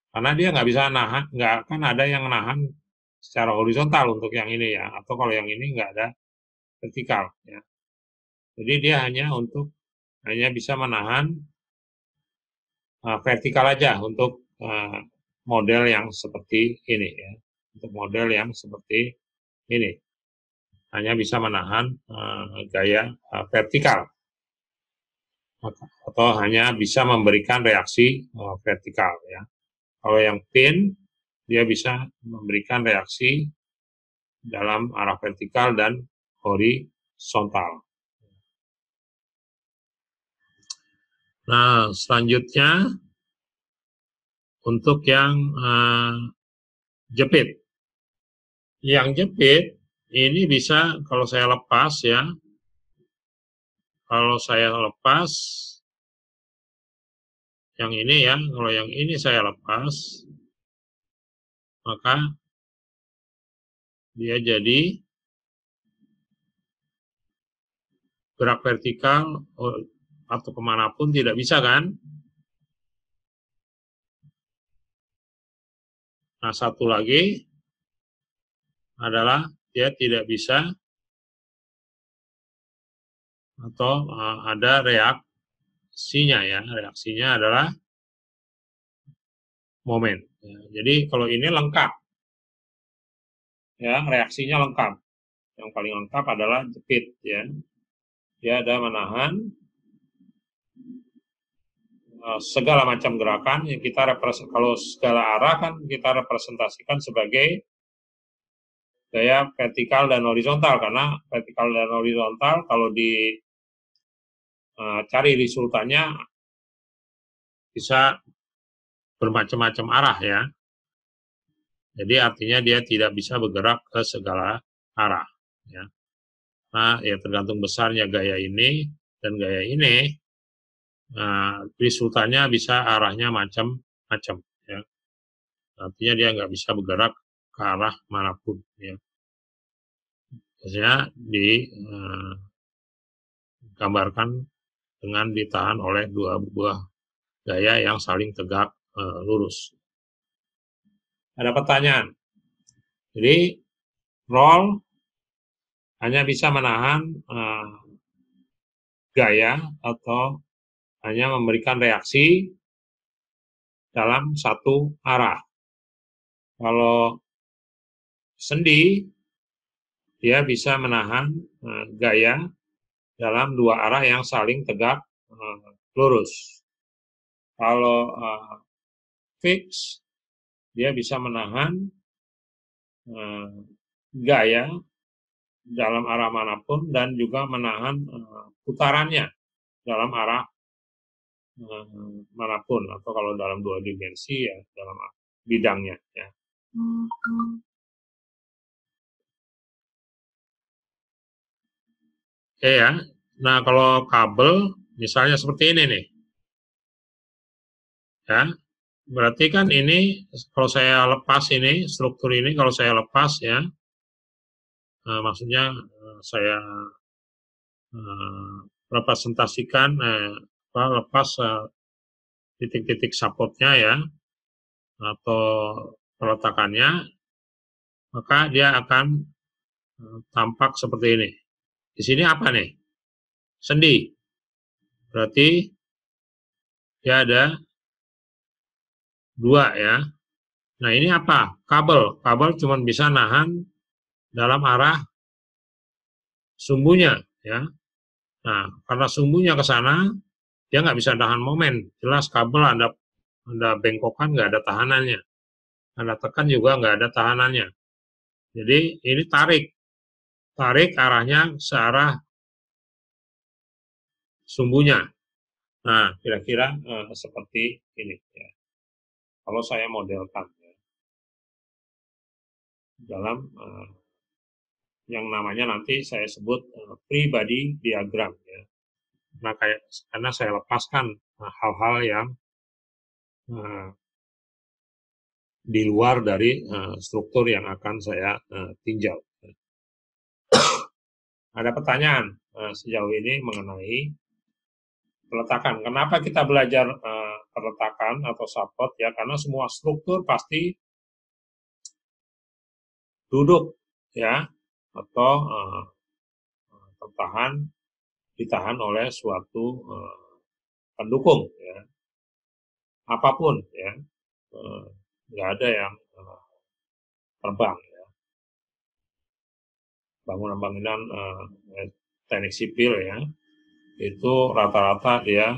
Karena dia nggak bisa nahan, nggak akan ada yang nahan secara horizontal untuk yang ini ya. Atau kalau yang ini nggak ada vertikal ya. Jadi dia hanya bisa menahan vertikal aja untuk model yang seperti ini ya. Untuk model yang seperti ini hanya bisa menahan gaya vertikal atau hanya bisa memberikan reaksi vertikal ya. Kalau yang pin dia bisa memberikan reaksi dalam arah vertikal dan horizontal. Nah, selanjutnya untuk yang jepit. Yang jepit ini bisa kalau saya lepas ya. Kalau saya lepas yang ini ya, kalau yang ini saya lepas, maka dia jadi gerak vertikal atau kemanapun tidak bisa kan? Nah, satu lagi adalah dia tidak bisa atau ada reaksinya ya. Reaksinya adalah momen. Ya, jadi kalau ini lengkap, ya reaksinya lengkap. Yang paling lengkap adalah jepit ya. Dia ada menahan segala macam gerakan yang kita kalau segala arah kan kita representasikan sebagai gaya vertikal dan horizontal, karena vertikal dan horizontal kalau cari resultannya bisa bermacam-macam arah ya. Jadi artinya dia tidak bisa bergerak ke segala arah ya. Nah, ya tergantung besarnya gaya ini dan gaya ini, resultannya bisa arahnya macam-macam ya. Artinya dia nggak bisa bergerak ke arah manapun ya. Biasanya digambarkan dengan ditahan oleh dua buah gaya yang saling tegak lurus. Ada pertanyaan. Jadi roll hanya bisa menahan gaya atau hanya memberikan reaksi dalam satu arah. Kalau sendi, dia bisa menahan gaya dalam dua arah yang saling tegak lurus. Kalau fix, dia bisa menahan gaya dalam arah manapun dan juga menahan putarannya dalam arah manapun, atau kalau dalam dua dimensi ya dalam bidangnya ya. Oke ya. Nah, kalau kabel misalnya seperti ini nih. Ya. Berarti kan ini kalau saya lepas ini struktur ini, kalau saya lepas ya, maksudnya saya representasikan lepas titik-titik supportnya ya atau peletakannya, maka dia akan tampak seperti ini. Di sini apa nih? Sendi. Berarti dia ada dua ya. Nah, ini apa? Kabel. Kabel cuma bisa nahan dalam arah sumbunya ya. Nah, karena sumbunya ke sana, dia nggak bisa tahan momen. Jelas kabel ada bengkokan, nggak ada tahanannya. Ada tekan juga nggak ada tahanannya. Jadi ini tarik arahnya searah sumbunya. Nah, kira-kira seperti ini ya. Kalau saya modelkan ya, dalam yang namanya nanti saya sebut free body diagram ya. Nah, karena saya lepaskan hal-hal yang di luar dari struktur yang akan saya tinjau. Ada pertanyaan sejauh ini mengenai peletakan. Kenapa kita belajar peletakan atau support ya? Karena semua struktur pasti duduk ya atau ditahan oleh suatu pendukung ya. Apapun ya. Nggak ada yang terbang ya. Bangunan-bangunan teknik sipil ya, itu rata-rata dia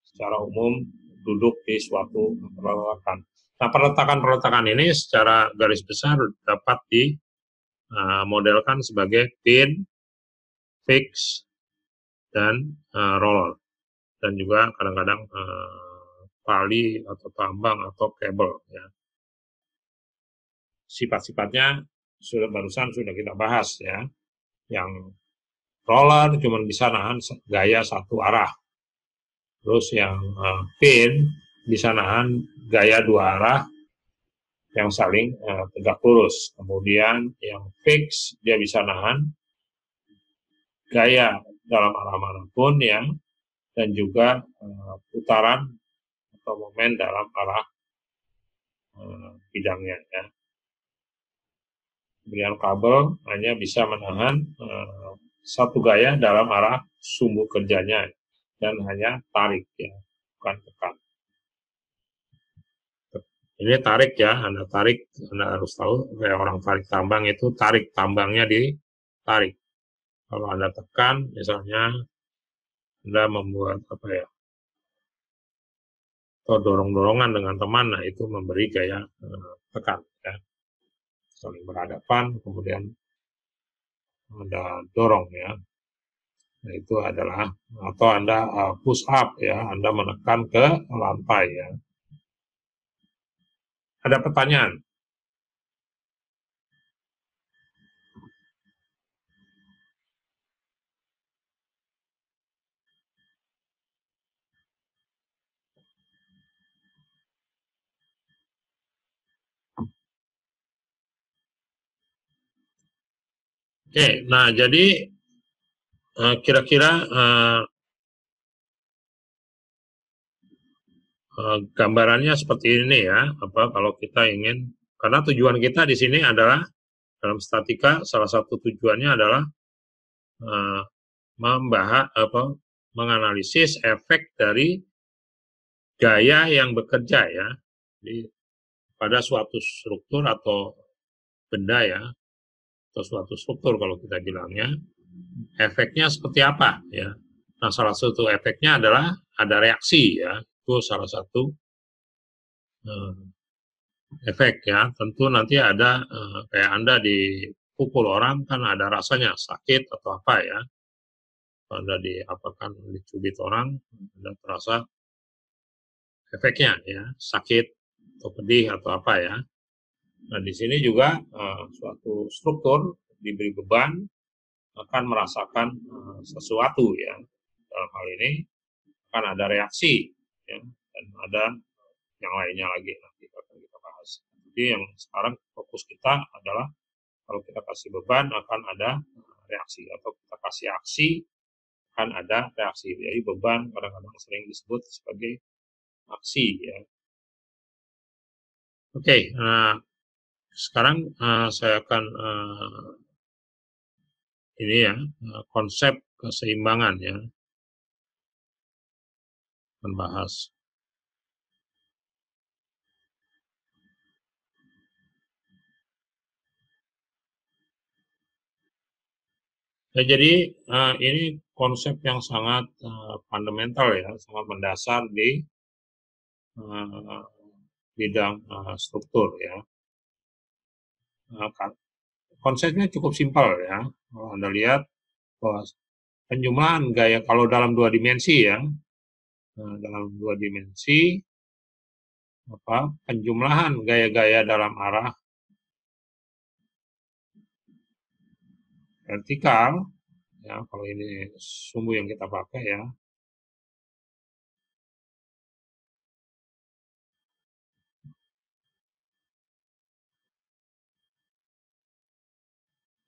secara umum duduk di suatu peletakan. Nah, peletakan ini secara garis besar dapat dimodelkan sebagai pin, fix, dan roller, dan juga kadang-kadang tali atau tambang atau kabel ya. Sifat-sifatnya barusan sudah kita bahas ya. Yang roller cuma bisa nahan gaya satu arah. Terus yang pin bisa nahan gaya dua arah yang saling tegak lurus. Kemudian yang fix dia bisa nahan gaya dalam arah manapun ya, dan juga putaran atau momen dalam arah bidangnya ya. Kemudian kabel hanya bisa menahan satu gaya dalam arah sumbu kerjanya dan hanya tarik ya, bukan tekan. Ini tarik ya, Anda tarik, Anda harus tahu kayak orang tarik tambang itu tarik tambangnya ditarik. Kalau Anda tekan, misalnya Anda membuat apa ya, atau dorong-dorongan dengan teman, nah itu memberi gaya tekan ya, saling berhadapan, kemudian Anda dorong ya. Nah, itu adalah atau Anda push up ya, Anda menekan ke lantai ya. Ada pertanyaan? Oke, nah jadi kira-kira gambarannya seperti ini ya. Apa kalau kita ingin, karena tujuan kita di sini adalah dalam statika salah satu tujuannya adalah menganalisis efek dari gaya yang bekerja ya. Jadi pada suatu struktur atau benda ya, atau suatu struktur kalau kita bilangnya, efeknya seperti apa ya. Nah, salah satu efeknya adalah ada reaksi ya, itu salah satu efek ya. Tentu nanti ada kayak Anda dipukul orang kan ada rasanya sakit atau apa ya. Anda diapakan dicubit orang, Anda terasa efeknya ya, sakit atau pedih atau apa ya. Nah, di sini juga suatu struktur diberi beban akan merasakan sesuatu ya. Dalam hal ini akan ada reaksi ya, dan ada yang lainnya lagi nanti akan kita bahas. Jadi yang sekarang fokus kita adalah kalau kita kasih beban akan ada reaksi atau kita kasih aksi akan ada reaksi. Jadi beban kadang-kadang sering disebut sebagai aksi ya. Oke, nah sekarang saya akan ini ya konsep keseimbangan ya membahas. Ya, jadi ini konsep yang sangat fundamental ya, sangat mendasar di bidang struktur ya. Konsepnya cukup simpel ya. Kalau Anda lihat bahwa penjumlahan gaya kalau dalam dua dimensi ya, dalam dua dimensi penjumlahan gaya-gaya dalam arah vertikal ya, kalau ini sumbu yang kita pakai ya.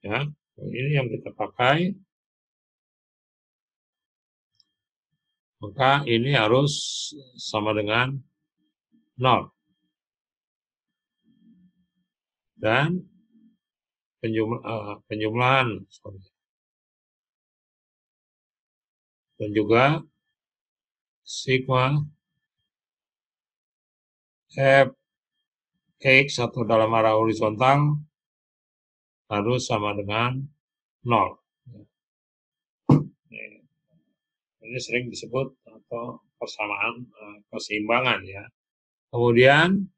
Ya, ini yang kita pakai, maka ini harus sama dengan 0. Dan penjumlahan dan juga sigma f x atau dalam arah horizontal harus sama dengan 0. Ini sering disebut atau persamaan keseimbangan ya. Kemudian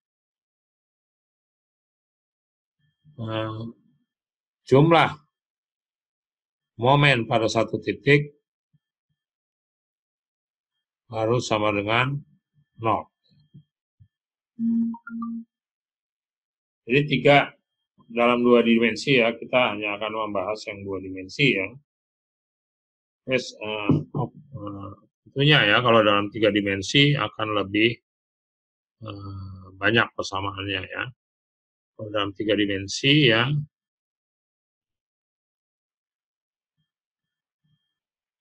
jumlah momen pada satu titik harus sama dengan 0. Jadi dalam dua dimensi ya, kita hanya akan membahas yang dua dimensi ya. Terus tentunya ya kalau dalam tiga dimensi akan lebih banyak persamaannya ya. Kalau dalam tiga dimensi ya,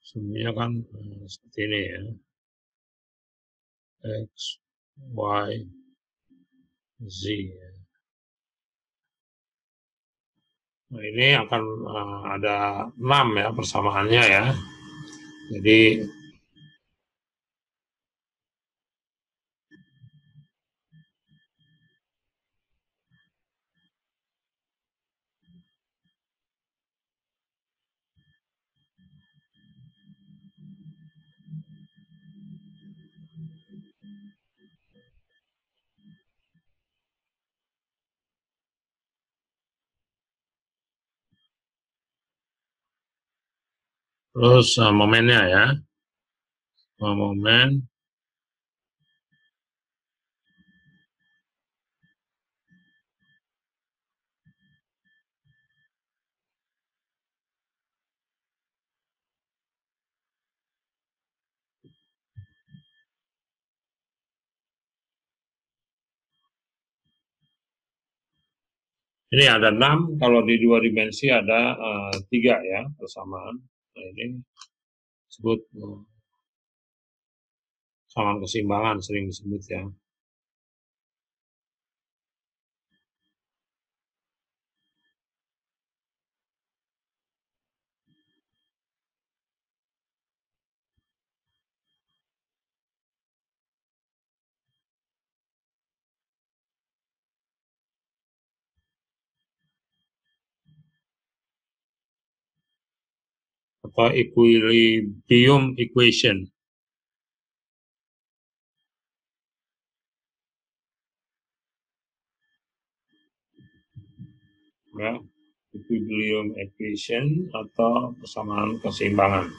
semuanya kan seperti ini ya. X, Y, Z. Nah, ini akan ada 6 ya persamaannya ya. Jadi terus momennya ya. Momen ini ada 6, kalau di 2 dimensi ada 3 ya persamaan. Nah, ini disebut persamaan keseimbangan, sering disebut ya. Atau equilibrium equation. Ya, equilibrium equation atau persamaan keseimbangan.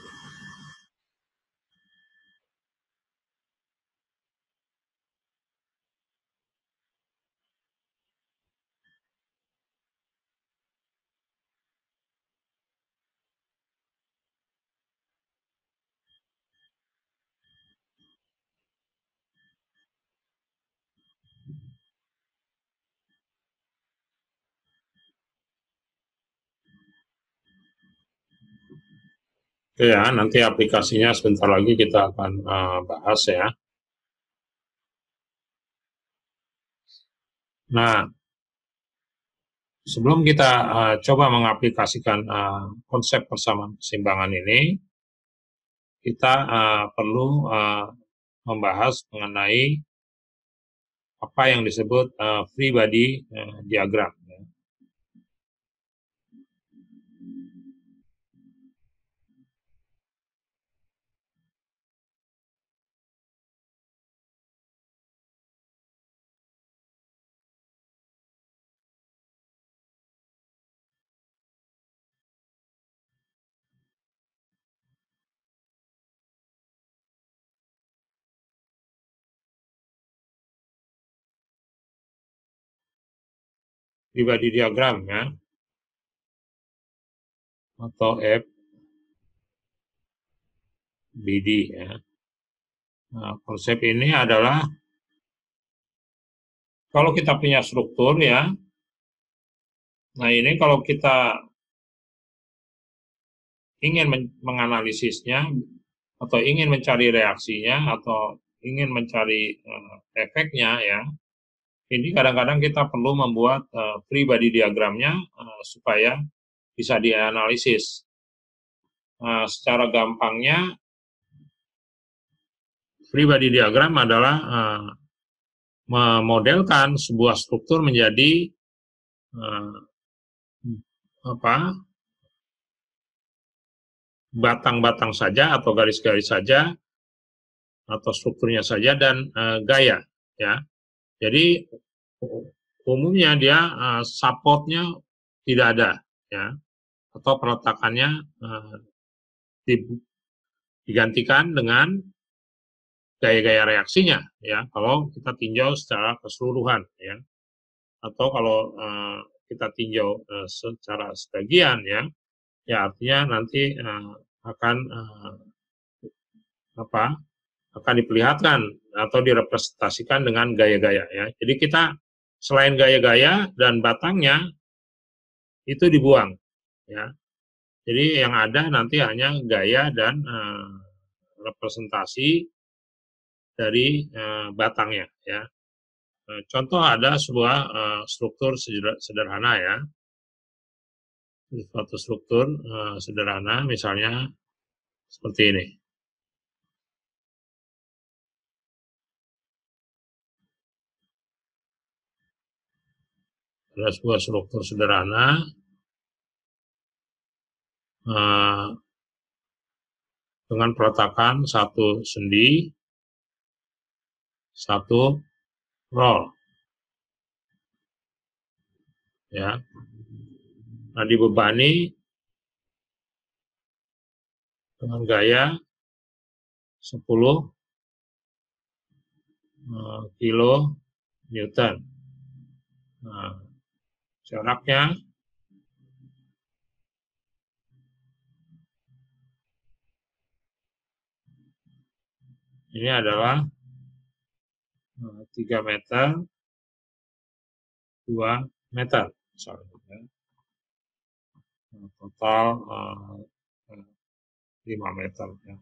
Oke ya, nanti aplikasinya sebentar lagi kita akan bahas ya. Nah, sebelum kita coba mengaplikasikan konsep persamaan keseimbangan ini, kita perlu membahas mengenai apa yang disebut free body diagram. Free body diagram ya, atau FBD ya. Nah, konsep ini adalah kalau kita punya struktur ya, nah ini kalau kita ingin menganalisisnya atau ingin mencari reaksinya atau ingin mencari efeknya ya, ini kadang-kadang kita perlu membuat free body diagramnya supaya bisa dianalisis. Secara gampangnya, free body diagram adalah memodelkan sebuah struktur menjadi batang-batang saja atau garis-garis saja atau strukturnya saja dan gaya ya. Jadi umumnya dia supportnya tidak ada ya, atau peletakannya digantikan dengan gaya-gaya reaksinya ya, kalau kita tinjau secara keseluruhan ya, atau kalau kita tinjau secara sebagian ya, ya artinya nanti akan diperlihatkan atau direpresentasikan dengan gaya-gaya ya. Jadi kita selain gaya-gaya dan batangnya itu dibuang ya. Jadi yang ada nanti hanya gaya dan representasi dari batangnya ya. Contoh ada sebuah struktur sederhana ya, suatu struktur sederhana misalnya seperti ini. Ada sebuah struktur sederhana dengan peletakan satu sendi, satu roll, ya. Nah, dibebani dengan gaya 10 kilo Newton. Nah, jaraknya ini adalah 3 meter, 2 meter, misalnya. Ya. Total 5 meter. Ya.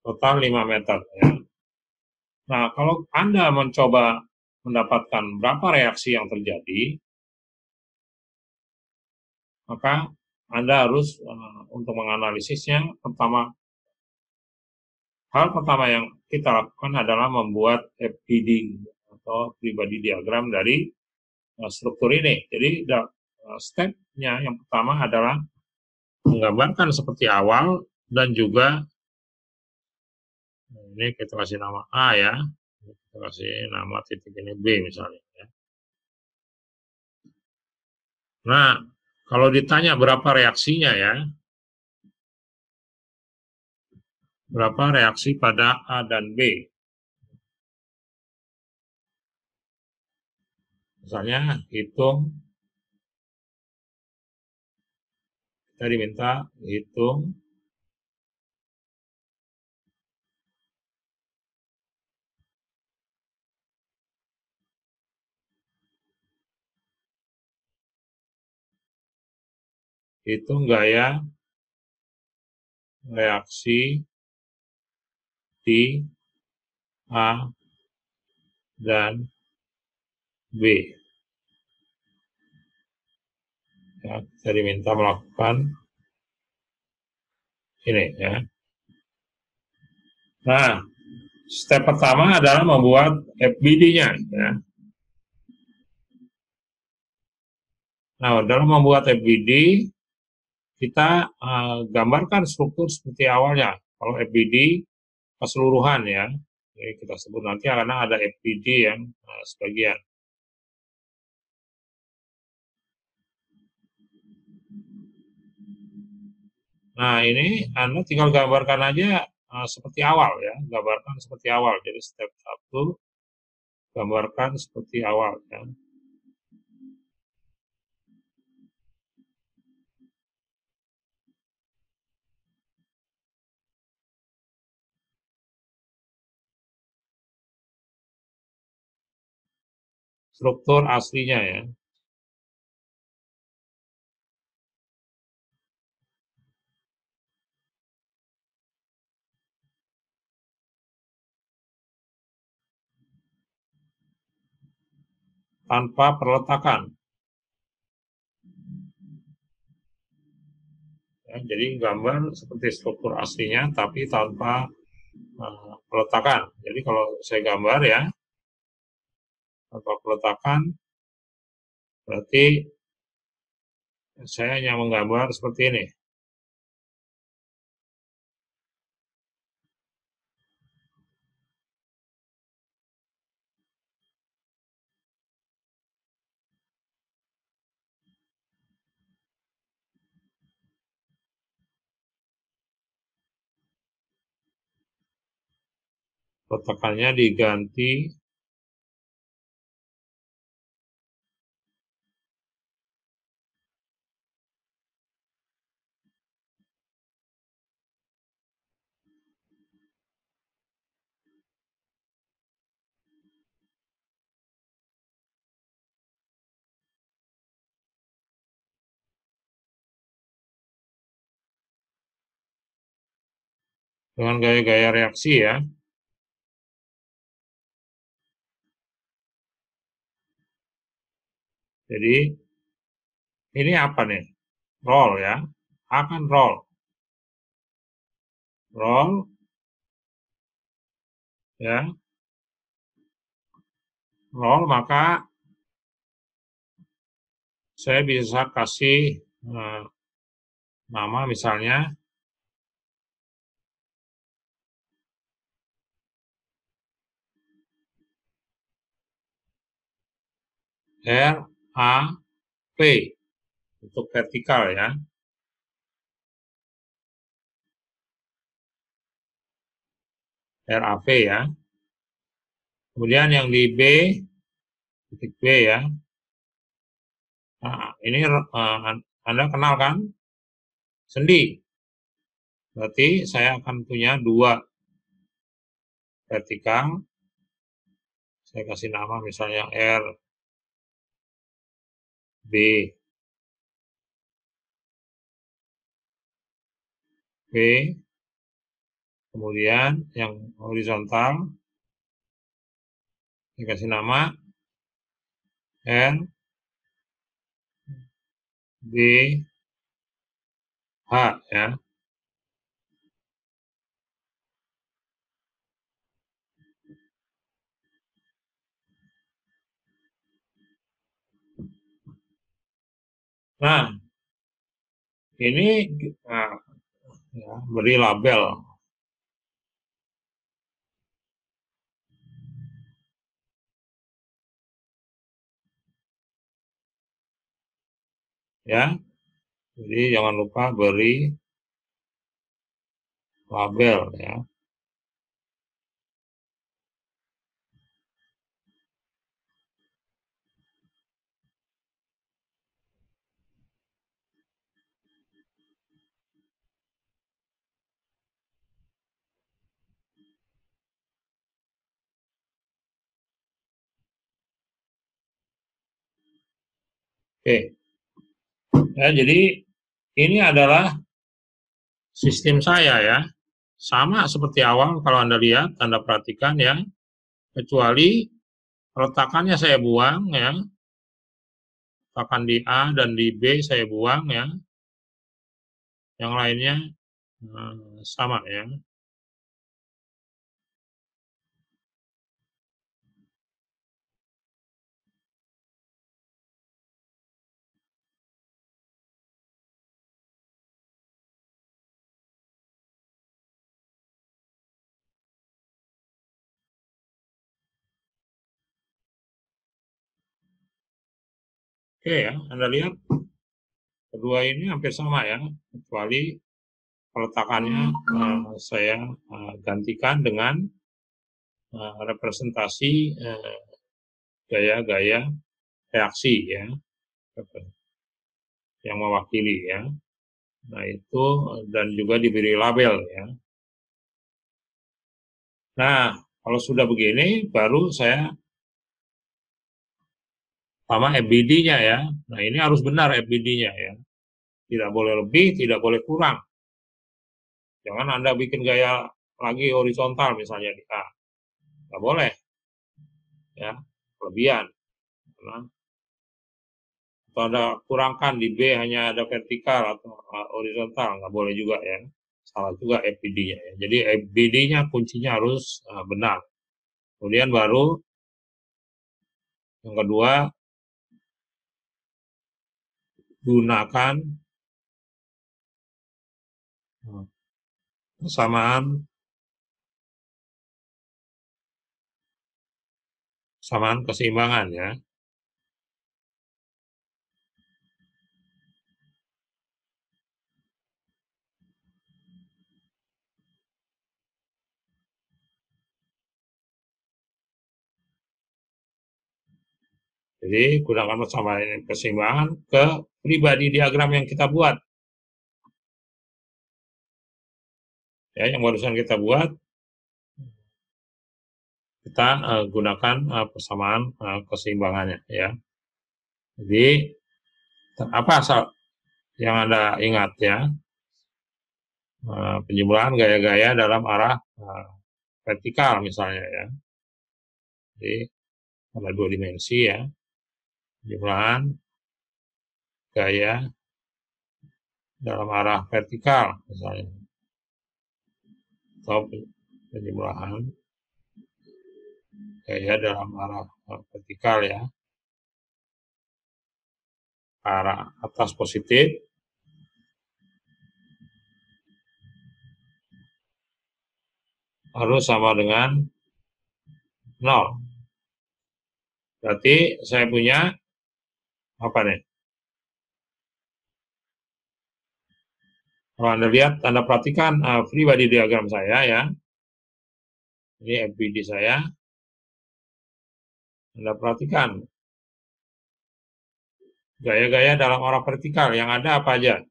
Total 5 meter. Ya. Nah, kalau Anda mencoba mendapatkan berapa reaksi yang terjadi, maka Anda harus untuk menganalisisnya, hal pertama yang kita lakukan adalah membuat FPD atau pribadi diagram dari struktur ini. Jadi stepnya yang pertama adalah menggambarkan seperti awal dan juga ini kita kasih nama A ya, kita kasih nama titik ini B misalnya. Ya. Nah, kalau ditanya berapa reaksinya ya, berapa reaksi pada A dan B. Misalnya hitung, kita diminta hitung gaya reaksi di A dan B. Ya, kita diminta melakukan ini ya. Nah, step pertama adalah membuat FBD-nya ya. Nah, dalam membuat FBD kita gambarkan struktur seperti awalnya. Kalau FBD keseluruhan ya, jadi kita sebut nanti karena ada FBD yang sebagian. Nah, ini Anda tinggal gambarkan aja seperti awal ya, gambarkan seperti awal. Jadi step 1 gambarkan seperti awal ya. Struktur aslinya ya. Tanpa perletakan. Ya, jadi gambar seperti struktur aslinya tapi tanpa peletakan. Jadi kalau saya gambar ya tanpa peletakan berarti saya hanya menggambar seperti ini. Peletakannya diganti dengan gaya-gaya reaksi ya. Jadi ini apa nih? Roll ya. Akan roll. Roll ya. Roll, maka saya bisa kasih nama misalnya RAP untuk vertikal ya. RAP ya. Kemudian yang di B, titik B ya. Nah, ini Anda kenal kan? Sendi. Berarti saya akan punya 2 vertikal. Saya kasih nama misalnya R, B, P. Kemudian yang horizontal, saya kasih nama R, B, H ya. Nah, ini ya, beri label. Ya, jadi jangan lupa beri label ya. Oke. Ya, jadi ini adalah sistem saya ya. Sama seperti awal kalau Anda lihat, Anda perhatikan ya. Kecuali letakannya saya buang ya. Letakan di A dan di B saya buang ya. Yang lainnya sama ya. Oke ya, Anda lihat kedua ini hampir sama ya, kecuali peletakannya saya gantikan dengan representasi gaya-gaya reaksi ya, yang mewakili ya. Nah itu dan juga diberi label ya. Nah kalau sudah begini baru saya sama FBD-nya ya. Nah ini harus benar FBD-nya ya. Tidak boleh lebih, tidak boleh kurang. Jangan Anda bikin gaya lagi horizontal misalnya di A. Nggak boleh. Ya, kelebihan. Karena atau Anda kurangkan di B hanya ada vertikal atau horizontal. Nggak boleh juga ya. Salah juga FBD-nya ya. Jadi FBD-nya kuncinya harus benar. Kemudian baru yang kedua, gunakan kesamaan keseimbangan ya. Jadi gunakan persamaan keseimbangan ke pribadi diagram yang kita buat. Ya, yang barusan kita buat, kita gunakan persamaan keseimbangannya ya. Jadi apa yang Anda ingat ya? penjumlahan gaya-gaya dalam arah vertikal misalnya ya. Jadi ada 2 dimensi ya, penjumlahan gaya dalam arah vertikal misalnya, atau penjumlahan gaya dalam arah vertikal ya, arah atas positif, harus sama dengan 0. Berarti saya punya apa nih? Kalau Anda lihat, Anda perhatikan free body diagram saya ya. Ini FBD saya. Anda perhatikan gaya-gaya dalam arah vertikal yang ada apa aja?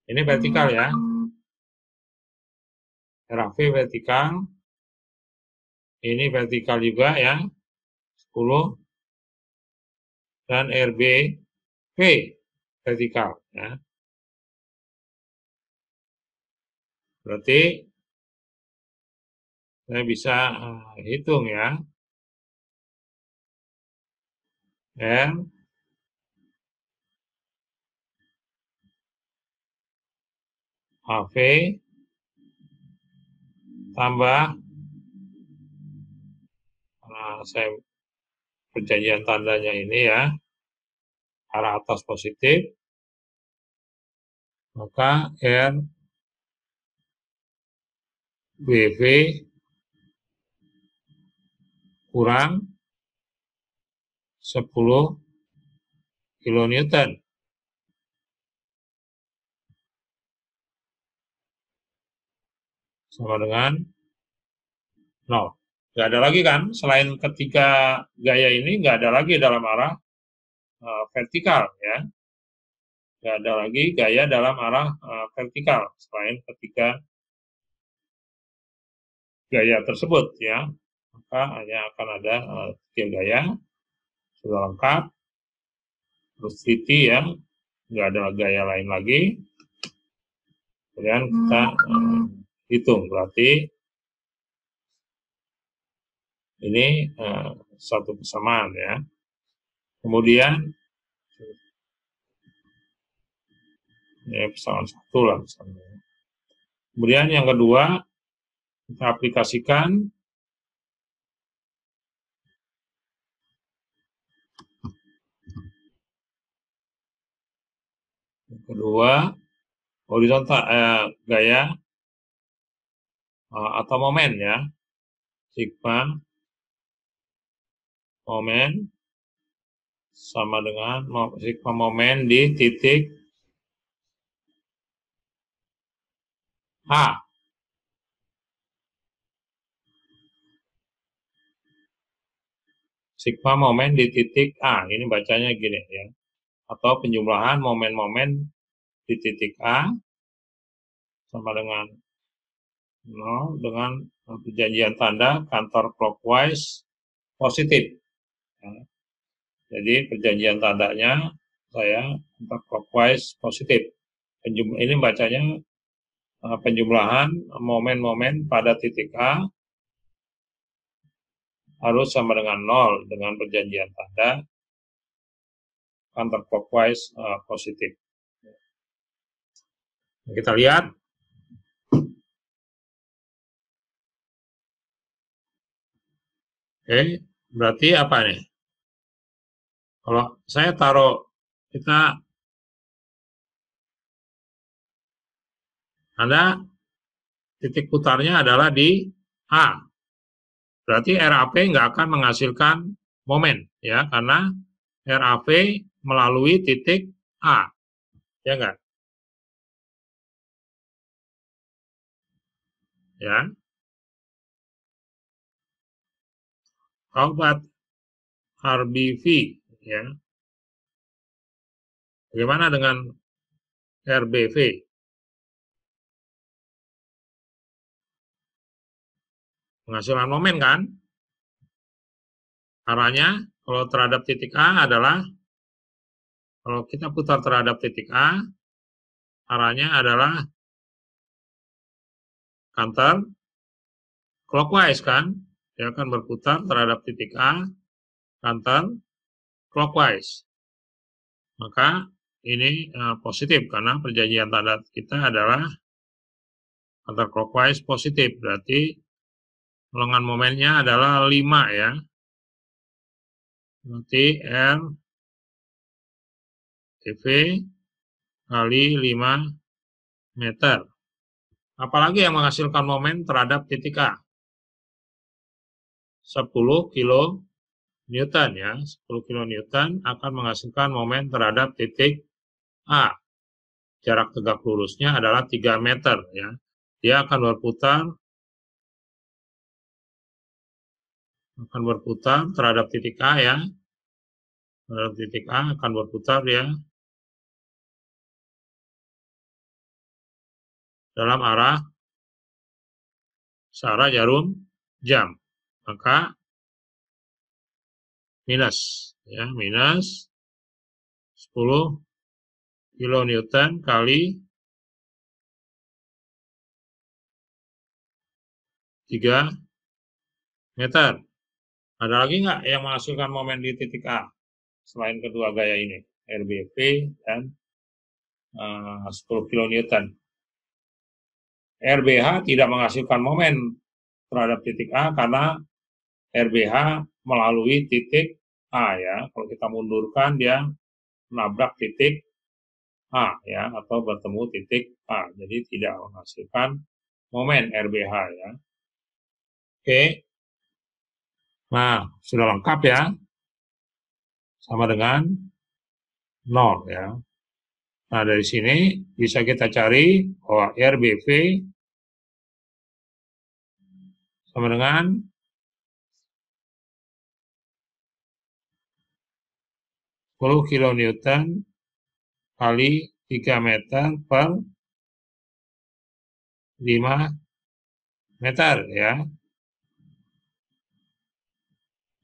Ini vertikal ya. RAV vertikal. Ini vertikal juga ya. 10. Dan RBV vertikal ya. Berarti saya bisa hitung ya. R AV tambah saya perjanjian tandanya ini ya, arah atas positif, maka R BV kurang 10 kilonewton. Sama dengan 0. Nggak ada lagi kan, selain ketiga gaya ini, nggak ada lagi dalam arah vertikal ya. Nggak ada lagi gaya dalam arah vertikal, selain ketiga gaya tersebut ya. Maka hanya akan ada 3 gaya, sudah lengkap, terus teliti ya, nggak ada gaya lain lagi. Kemudian kita hitung, berarti ini satu persamaan ya. Kemudian ini persamaan 1 lah misalnya. Kemudian yang kedua, kita aplikasikan yang kedua, horizontal gaya atau momen ya, sigma momen sama dengan sigma momen di titik H. Sigma momen di titik A, ini bacanya gini ya, atau penjumlahan momen-momen di titik A sama dengan 0 dengan perjanjian tanda kantor clockwise positif. Ya. Jadi perjanjian tandanya saya kantor clockwise positif. Ini bacanya penjumlahan momen-momen pada titik A harus sama dengan 0 dengan perjanjian tanda counterclockwise positif. Kita lihat. Oke, berarti apa nih? Kalau saya taruh, ada titik putarnya adalah di A. Berarti RAV nggak akan menghasilkan momen, ya, karena RAV melalui titik A, ya nggak? Ya. How about RBV, ya? Bagaimana dengan RBV? Menghasilkan momen kan? Arahnya kalau terhadap titik A adalah, kalau kita putar terhadap titik A, arahnya adalah counter clockwise kan, dia akan berputar terhadap titik A, counter clockwise. Maka ini positif karena perjanjian tanda kita adalah counter clockwise positif, berarti ulangan momennya adalah 5 ya. Berarti R TV kali 5 meter. Apalagi yang menghasilkan momen terhadap titik A? 10 kilo Newton ya. 10 kilo Newton akan menghasilkan momen terhadap titik A. Jarak tegak lurusnya adalah 3 meter ya. Dia akan berputar terhadap titik A ya. Terhadap titik A akan berputar ya dalam arah searah jarum jam. Maka minus ya, minus 10 kilonewton kali 3 meter. Ada lagi nggak yang menghasilkan momen di titik A selain kedua gaya ini, RBP dan 10 kilonewton? RBH tidak menghasilkan momen terhadap titik A karena RBH melalui titik A ya. Kalau kita mundurkan dia menabrak titik A ya, atau bertemu titik A. Jadi tidak menghasilkan momen RBH ya. Oke. Nah, sudah lengkap ya. Sama dengan 0 ya. Nah, dari sini bisa kita cari bahwa RBV sama dengan 10 kilonewton kali 3 meter per 5 meter ya.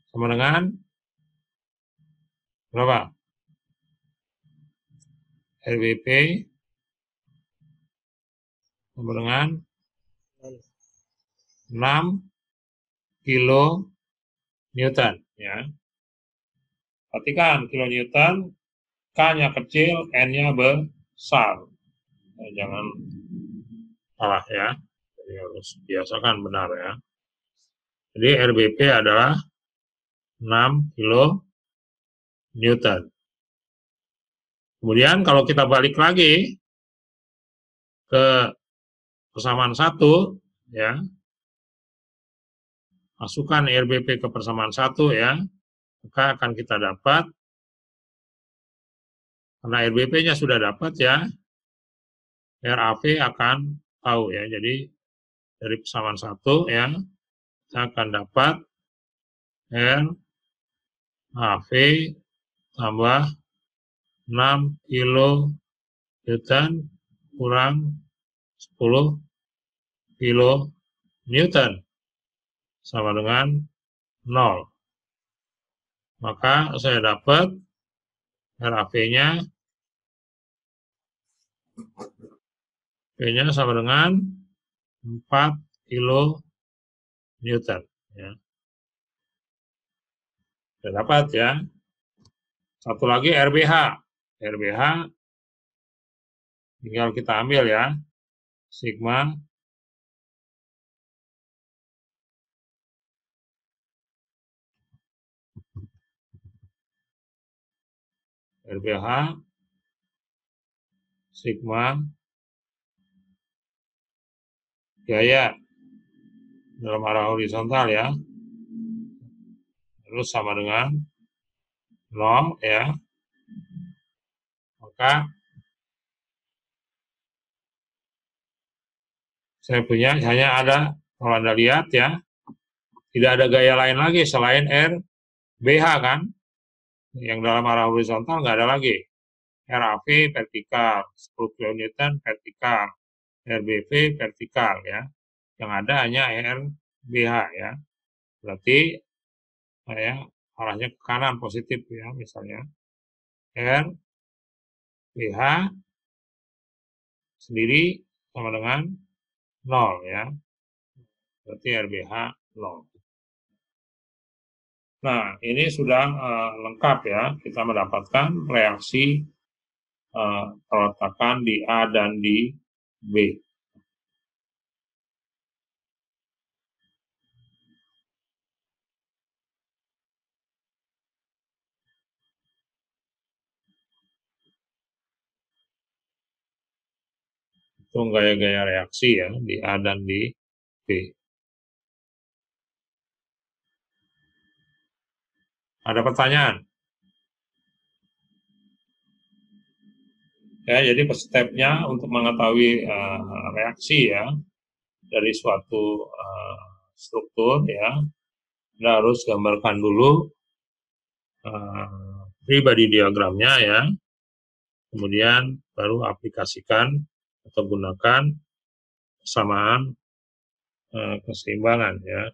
Sama dengan berapa? RBP sama dengan 6 kilo Newton ya. Perhatikan kilonewton, K-nya kecil, N-nya besar. Nah, jangan salah ya. Jadi harus biasakan benar ya. Jadi RBP adalah 6 kilo Newton. Kemudian kalau kita balik lagi ke persamaan 1 ya, masukkan RBP ke persamaan 1 ya, maka akan kita dapat, karena RBP-nya sudah dapat ya, RAV akan tahu ya. Jadi dari persamaan 1 ya, kita akan dapat RAV tambah 6 kilo Newton kurang 10 kilo Newton sama dengan 0. Maka saya dapat RAV-nya sama dengan 4 kilo Newton ya. Saya dapat ya. Satu lagi RBH. RBH tinggal kita ambil ya. Sigma RBH sigma gaya dalam arah horizontal ya. Terus sama dengan 0 ya. Maka saya punya hanya ada, kalau Anda lihat ya, tidak ada gaya lain lagi selain RBH kan. Yang dalam arah horizontal nggak ada lagi. RAV vertikal, 10 kN vertikal, RBV vertikal ya. Yang ada hanya RBH ya. Berarti saya arahnya ke kanan positif ya, misalnya RBH sendiri sama dengan 0 ya. berarti RBH 0. Nah, ini sudah lengkap ya, kita mendapatkan reaksi peletakan di A dan di B. Itu gaya-gaya reaksi ya, di A dan di B. Ada pertanyaan? Ya, jadi stepnya untuk mengetahui reaksi ya dari suatu struktur ya, kita harus gambarkan dulu free body diagramnya ya, kemudian baru aplikasikan atau gunakan kesamaan keseimbangan ya.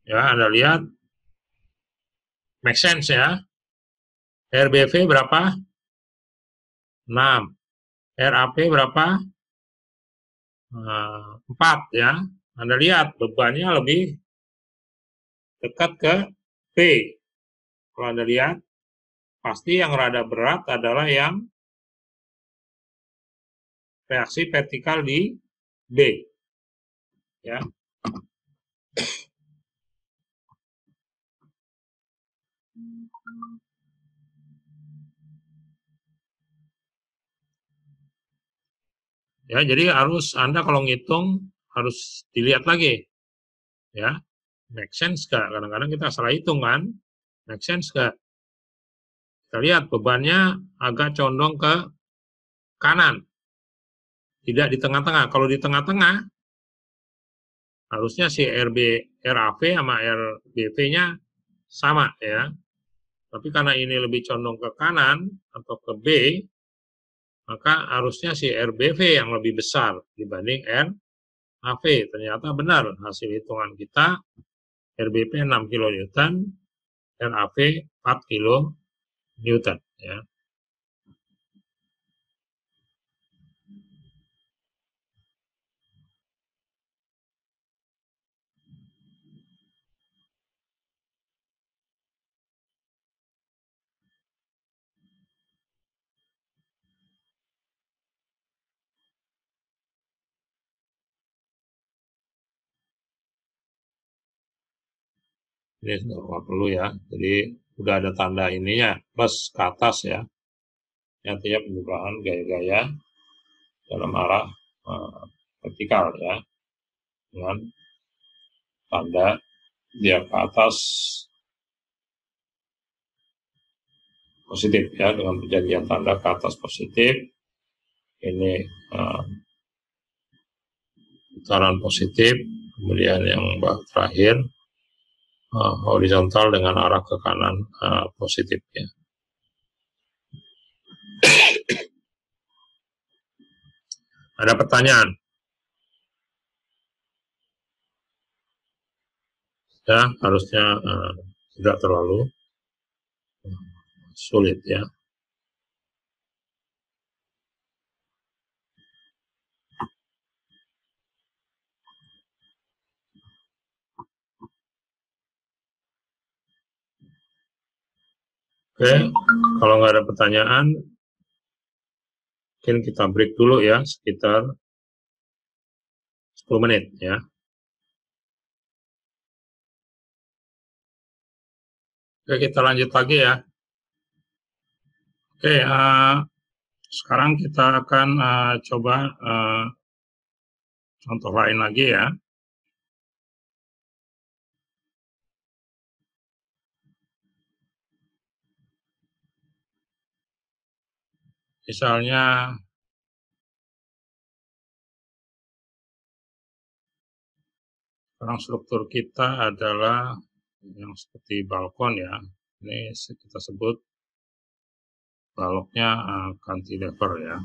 Ya, Anda lihat make sense ya. RBV berapa? 6. RAP berapa? 4 ya. Anda lihat bebannya lebih dekat ke B. Kalau Anda lihat, pasti yang rada berat adalah yang reaksi vertikal di B. Ya. Ya, jadi harus Anda kalau ngitung harus dilihat lagi. Ya. Make sense nggak? Kadang-kadang kita salah hitung kan? Make sense nggak? Kita lihat bebannya agak condong ke kanan. Tidak di tengah-tengah. Kalau di tengah-tengah, harusnya si RAV sama RBV-nya sama ya. Tapi karena ini lebih condong ke kanan atau ke B, maka harusnya si RBV yang lebih besar dibanding RAV. Ternyata benar hasil hitungan kita, RBV 6 kN, RAV 4 kN ya. Ini nggak perlu ya. Jadi udah ada tanda ininya plus ke atas ya. Artinya perubahan gaya-gaya dalam arah vertikal ya, dengan tanda dia ke atas positif ya, dengan perjanjian tanda ke atas positif. Ini putaran positif, kemudian yang terakhir horizontal dengan arah ke kanan positif ya. Ada pertanyaan? Ya, harusnya tidak terlalu sulit ya. Oke, kalau nggak ada pertanyaan, mungkin kita break dulu ya, sekitar 10 menit ya. Oke, kita lanjut lagi ya. Oke, sekarang kita akan coba contoh lain lagi ya. Misalnya sekarang struktur kita adalah yang seperti balkon ya. Ini kita sebut baloknya cantilever ya.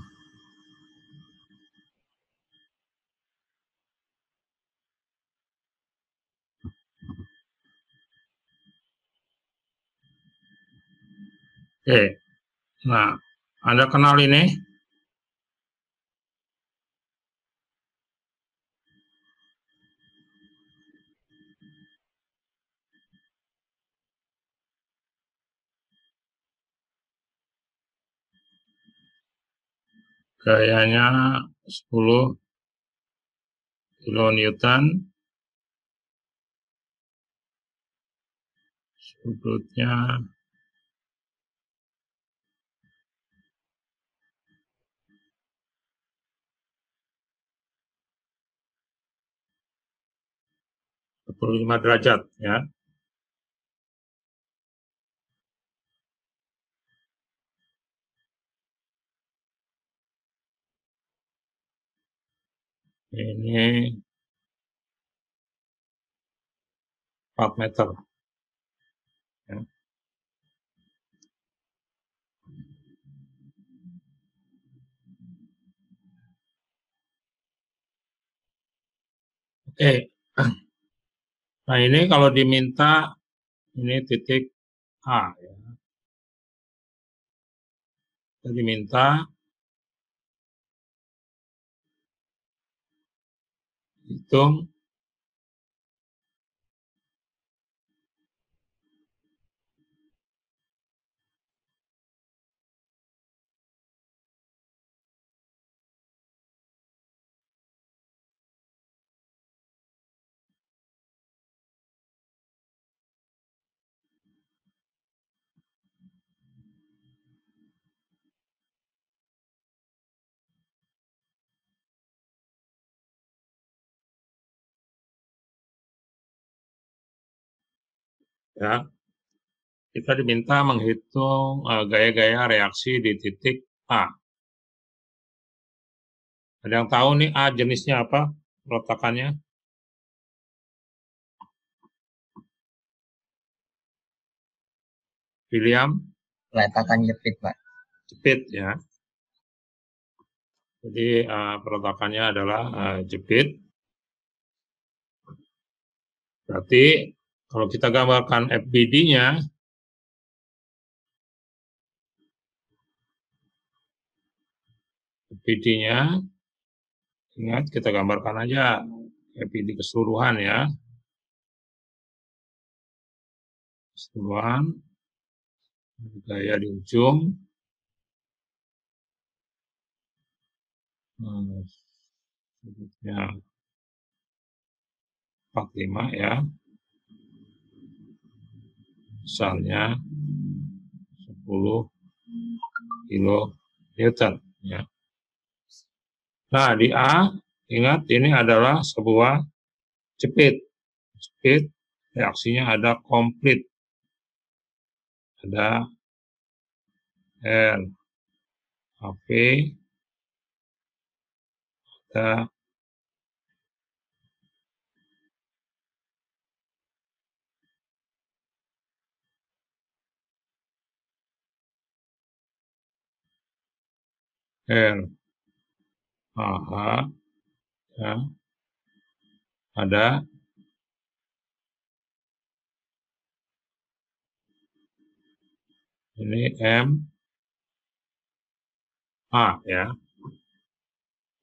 Oke, nah Anda kenal ini? Gayanya 10 kilonewton, sudutnya 45 derajat ya. Ini 4 meter ya. Oke, nah ini kalau diminta ini titik A ya. Kita diminta hitung ya. Kita diminta menghitung gaya-gaya reaksi di titik A. Ada yang tahu nih A jenisnya apa? Peletakannya? William? Peletakan jepit, Pak. Jepit ya. Jadi peletakannya adalah jepit. Berarti kalau kita gambarkan FBD-nya, FBD-nya, ingat kita gambarkan aja FBD keseluruhan ya. Keseluruhan, gaya di ujung. Sudutnya 45 ya. Besarnya 10 kilonewton ya. Nah, di A ingat ini adalah sebuah jepit. Jepit reaksinya ada komplit. Ada R, HP, ada R, AH, ya. Ada ini M, A ya.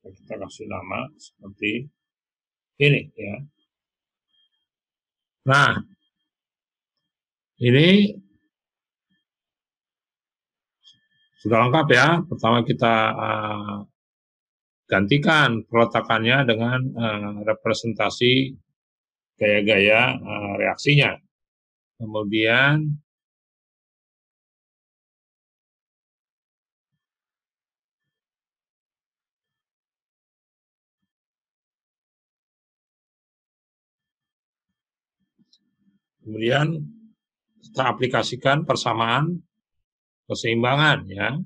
Kita kasih nama seperti ini ya. Nah, ini sudah lengkap ya. Pertama kita gantikan peletakannya dengan representasi gaya-gaya reaksinya. Kemudian kita aplikasikan persamaan keseimbangan ya.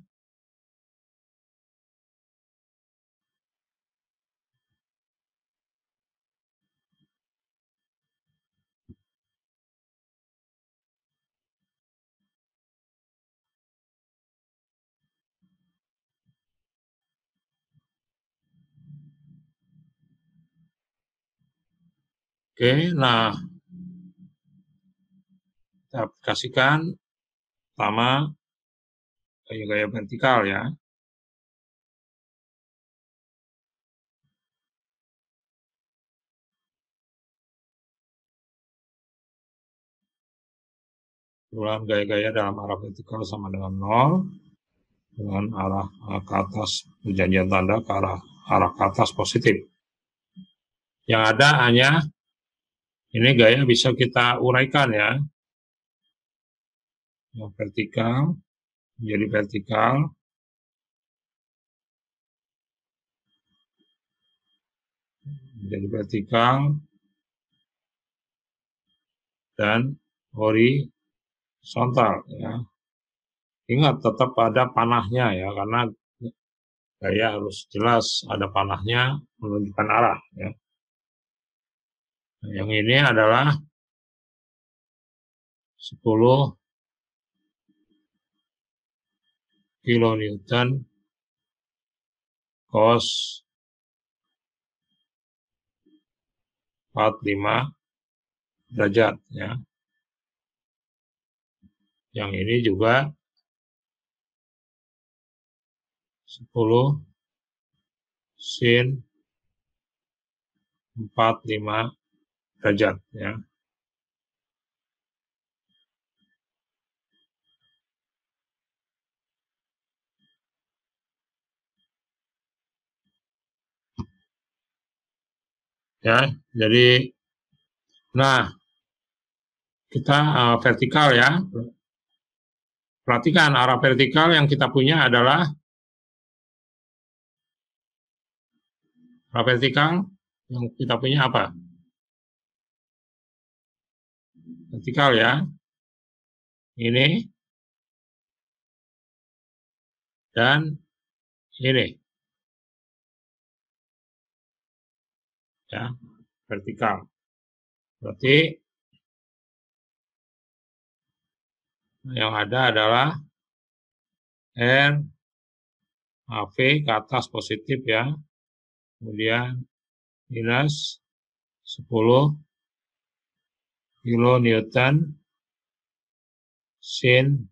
Oke, nah kita aplikasikan pertama gaya-gaya vertikal ya. Perubahan gaya-gaya dalam arah vertikal sama dengan 0, dengan arah ke atas, perjanjian tanda ke arah ke atas positif. Yang ada hanya ini gaya bisa kita uraikan ya. Yang vertikal menjadi vertikal, dan horizontal ya. Ingat tetap ada panahnya ya, karena gaya harus jelas ada panahnya menunjukkan arah ya. Nah, yang ini adalah 10 kilonewton cos 45 derajat ya. Yang ini juga 10 sin 45 derajat ya. Ya, jadi nah kita vertikal ya. Perhatikan arah vertikal yang kita punya adalah arah vertikal yang kita punya apa? Vertikal ya. Ini dan ini ya, vertikal. Berarti yang ada adalah R AV ke atas positif ya. Kemudian minus 10 kilonewton sin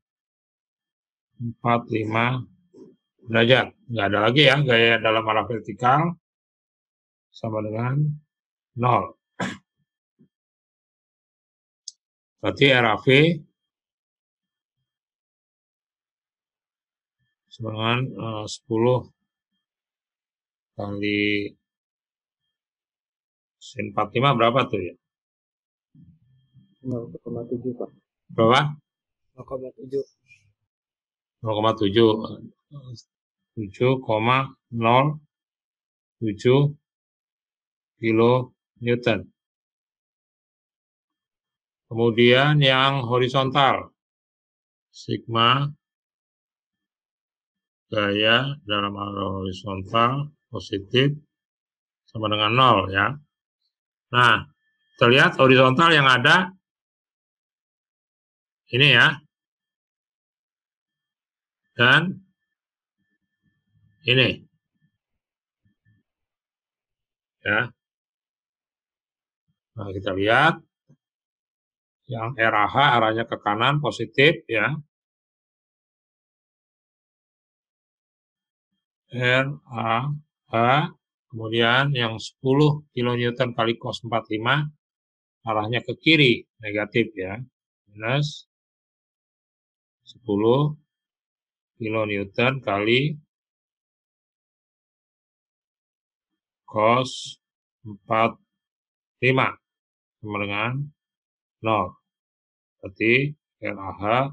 45 derajat. Nggak ada lagi ya gaya dalam arah vertikal sama dengan 0. Berarti RAV sama dengan 10 kali sin 45 berapa tuh ya? 0,7 Pak. Berapa? 0,7. 0,7. 7,07 kilonewton. Kemudian yang horizontal, sigma gaya dalam arah horizontal positif sama dengan 0 ya. Nah, kita lihat horizontal yang ada ini ya. Dan ini ya. Nah, kita lihat yang RAH arahnya ke kanan positif ya. RAH, kemudian yang 10 kilonewton kali cos 45 arahnya ke kiri negatif ya. Minus 10 kilonewton kali cos 45 sama dengan 0. Berarti RAH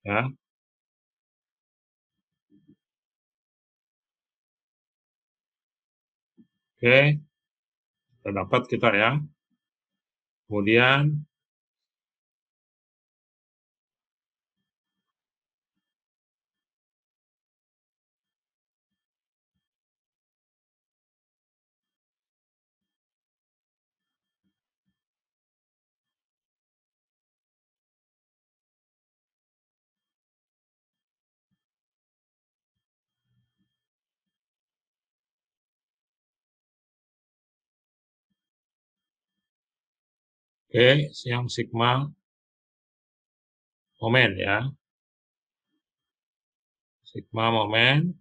ya. Oke, sudah dapat kita ya. Kemudian Oke, yang sigma momen ya. Sigma momen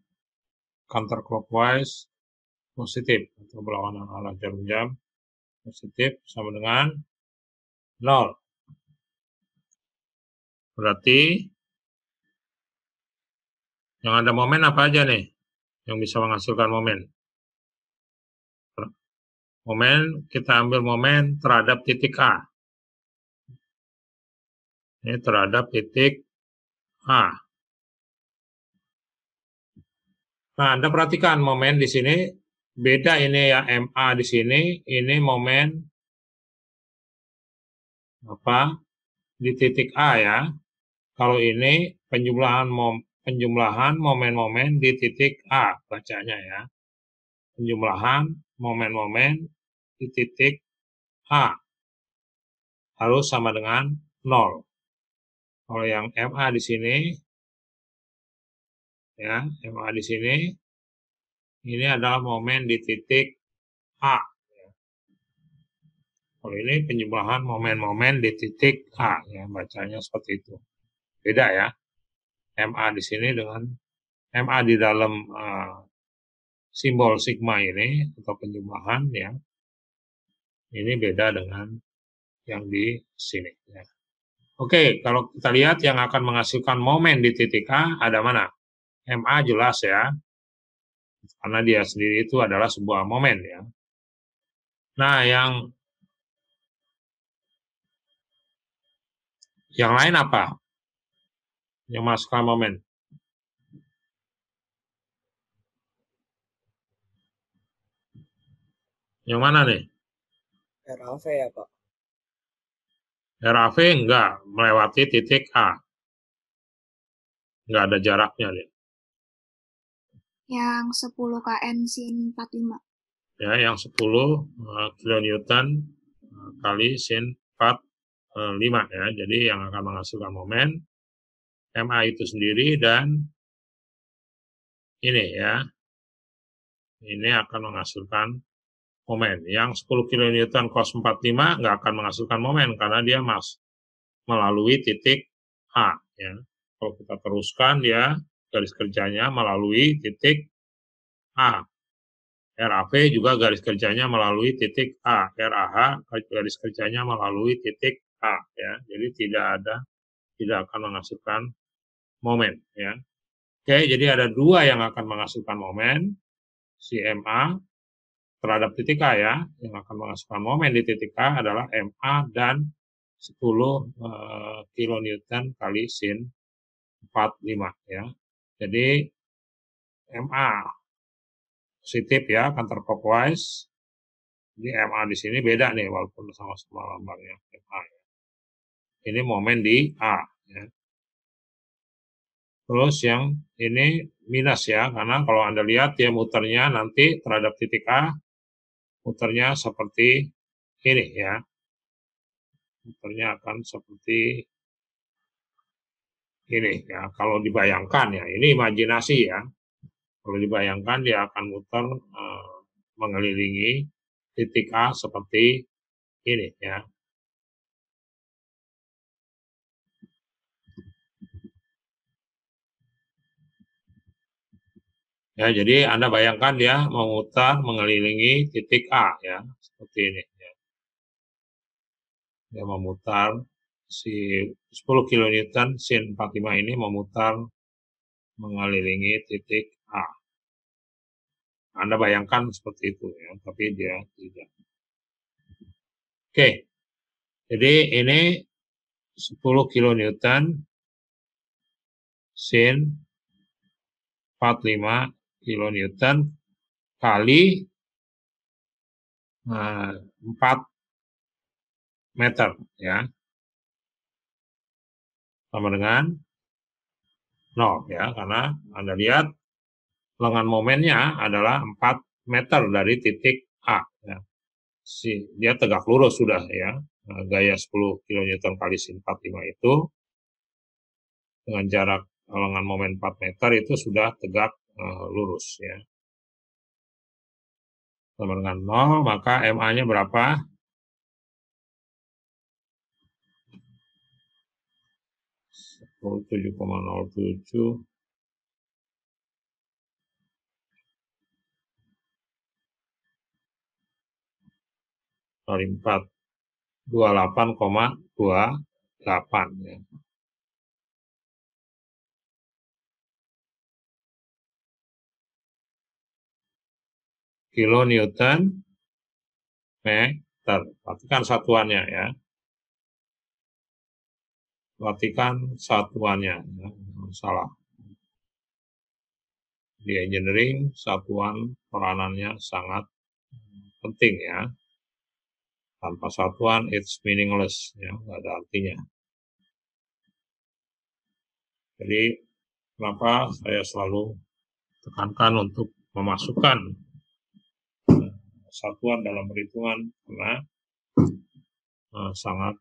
counterclockwise positif atau berlawanan arah jarum jam positif sama dengan 0. Berarti yang ada momen apa aja nih yang bisa menghasilkan momen? Momen, kita ambil momen terhadap titik A. Ini terhadap titik A. Nah, Anda perhatikan momen di sini beda ini ya, MA di sini, ini momen apa? Di titik A ya. Kalau ini penjumlahan momen-momen di titik A bacanya ya. Penjumlahan momen-momen di titik A harus sama dengan 0. Kalau yang MA di sini ya, MA di sini ini adalah momen di titik A. Kalau ini penjumlahan momen-momen di titik A ya, bacanya seperti itu. Beda ya. MA di sini dengan MA di dalam simbol sigma ini atau penjumlahan ya. Ini beda dengan yang di sini ya. Oke, kalau kita lihat yang akan menghasilkan momen di titik A ada mana? MA jelas ya. Karena dia sendiri itu adalah sebuah momen ya. Nah, yang lain apa? Yang menghasilkan momen. Yang mana nih? RAV ya Pak? RAV enggak melewati titik A. Enggak ada jaraknya nih. Yang 10 kN sin 45. Ya, yang 10 kilonewton kali sin 45 ya. Jadi yang akan menghasilkan momen MA itu sendiri dan ini ya. Ini akan menghasilkan momen. Yang 10 kilonewton cos 45 nggak akan menghasilkan momen karena dia melalui titik A ya. Kalau kita teruskan dia garis kerjanya melalui titik A. RAV juga garis kerjanya melalui titik A. RAH garis kerjanya melalui titik A ya. Jadi tidak akan menghasilkan momen ya. Oke, jadi ada dua yang akan menghasilkan momen, si MA terhadap titik A ya. Yang akan menghasilkan momen di titik A adalah MA dan 10 kilonewton kali sin 45 ya. Jadi MA positif ya, counterclockwise. Jadi MA di sini beda nih walaupun sama-sama lambangnya MA ya. Ini momen di A ya. Terus yang ini minus ya, karena kalau Anda lihat dia muternya nanti terhadap titik A, muternya seperti ini ya. Muternya akan seperti ini ya. Kalau dibayangkan ya, ini imajinasi ya. Kalau dibayangkan dia akan muter mengelilingi titik A seperti ini ya. Ya, jadi Anda bayangkan dia memutar mengelilingi titik A ya, seperti ini ya. Dia memutar si 10 kilonewton sin 45 ini memutar mengelilingi titik A. Anda bayangkan seperti itu ya, tapi dia tidak. Oke. Jadi ini 10 kilonewton sin 45 kilonewton kali 4 meter ya. Sama dengan 0 ya, karena Anda lihat lengan momennya adalah 4 meter dari titik A ya. Dia tegak lurus sudah ya. Gaya 10 kilonewton kali sin 45 itu dengan jarak lengan momen 4 meter itu sudah tegak lurus ya. Sama dengan 0, maka MA-nya berapa? 27,07 kali 4, 28,28 ya. Kilonewton meter. Perhatikan satuannya ya. Perhatikan satuannya. Ya. Salah. Di engineering, satuan peranannya sangat penting ya. Tanpa satuan, it's meaningless. Ya, nggak ada artinya. Jadi, kenapa saya selalu tekankan untuk memasukkan satuan dalam perhitungan, karena sangat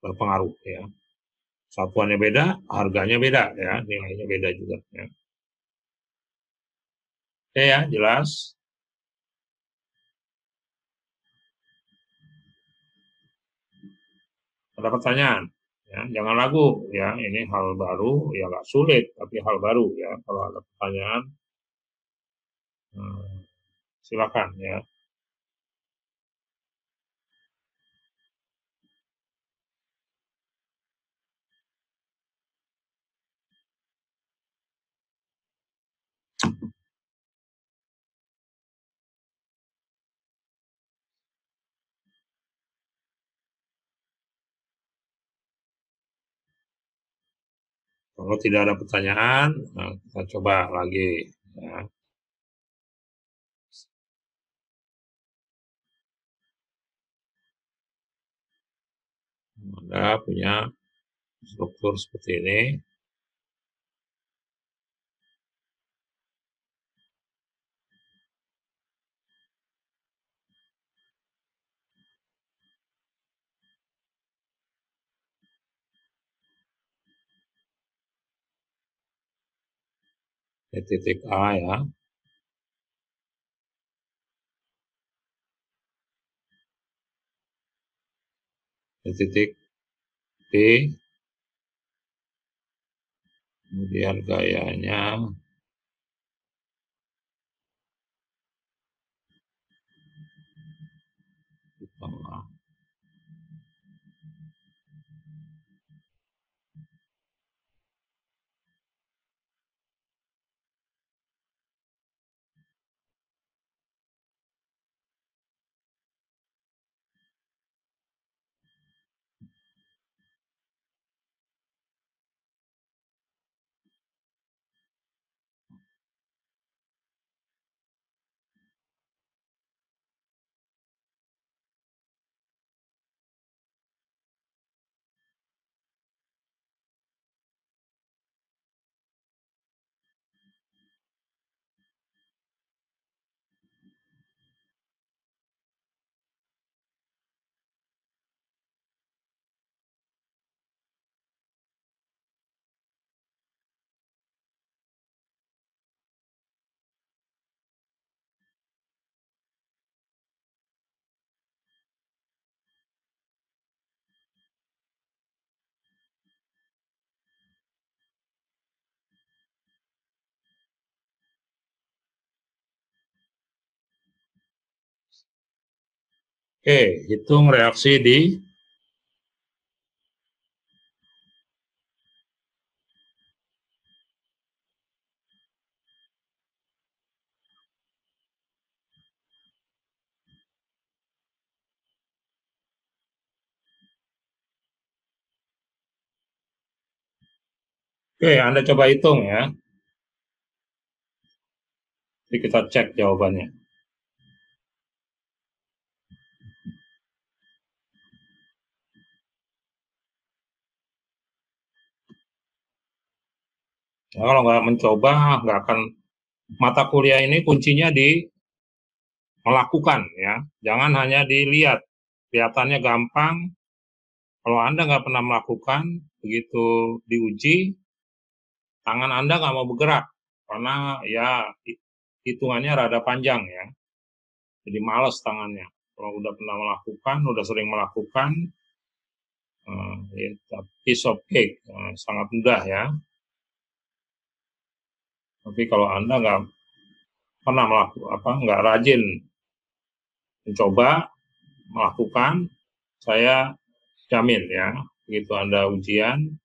berpengaruh ya. Satuannya beda, harganya beda ya, nilainya beda juga ya. Oke ya, jelas. Ada pertanyaan? Ya, jangan ragu ya, ini hal baru, ya nggak sulit, tapi hal baru ya. Kalau ada pertanyaan, silakan ya. Kalau tidak ada pertanyaan, kita coba lagi ya. Anda punya struktur seperti ini. Ini titik A ya. Ini titik B. Kemudian gayanya di tengah. Oke, hitung reaksi di Oke, Anda coba hitung ya. Jadi kita cek jawabannya. Nah, kalau nggak mencoba, nggak akan. Mata kuliah ini kuncinya di melakukan ya. Jangan hanya dilihat. Kelihatannya gampang. Kalau Anda nggak pernah melakukan, begitu diuji, tangan Anda nggak mau bergerak. Karena ya hitungannya rada panjang ya. Jadi males tangannya. Kalau udah pernah melakukan, udah sering melakukan, piece of cake, sangat mudah ya. Tapi kalau Anda nggak pernah nggak rajin mencoba melakukan, saya jamin ya, begitu Anda ujian,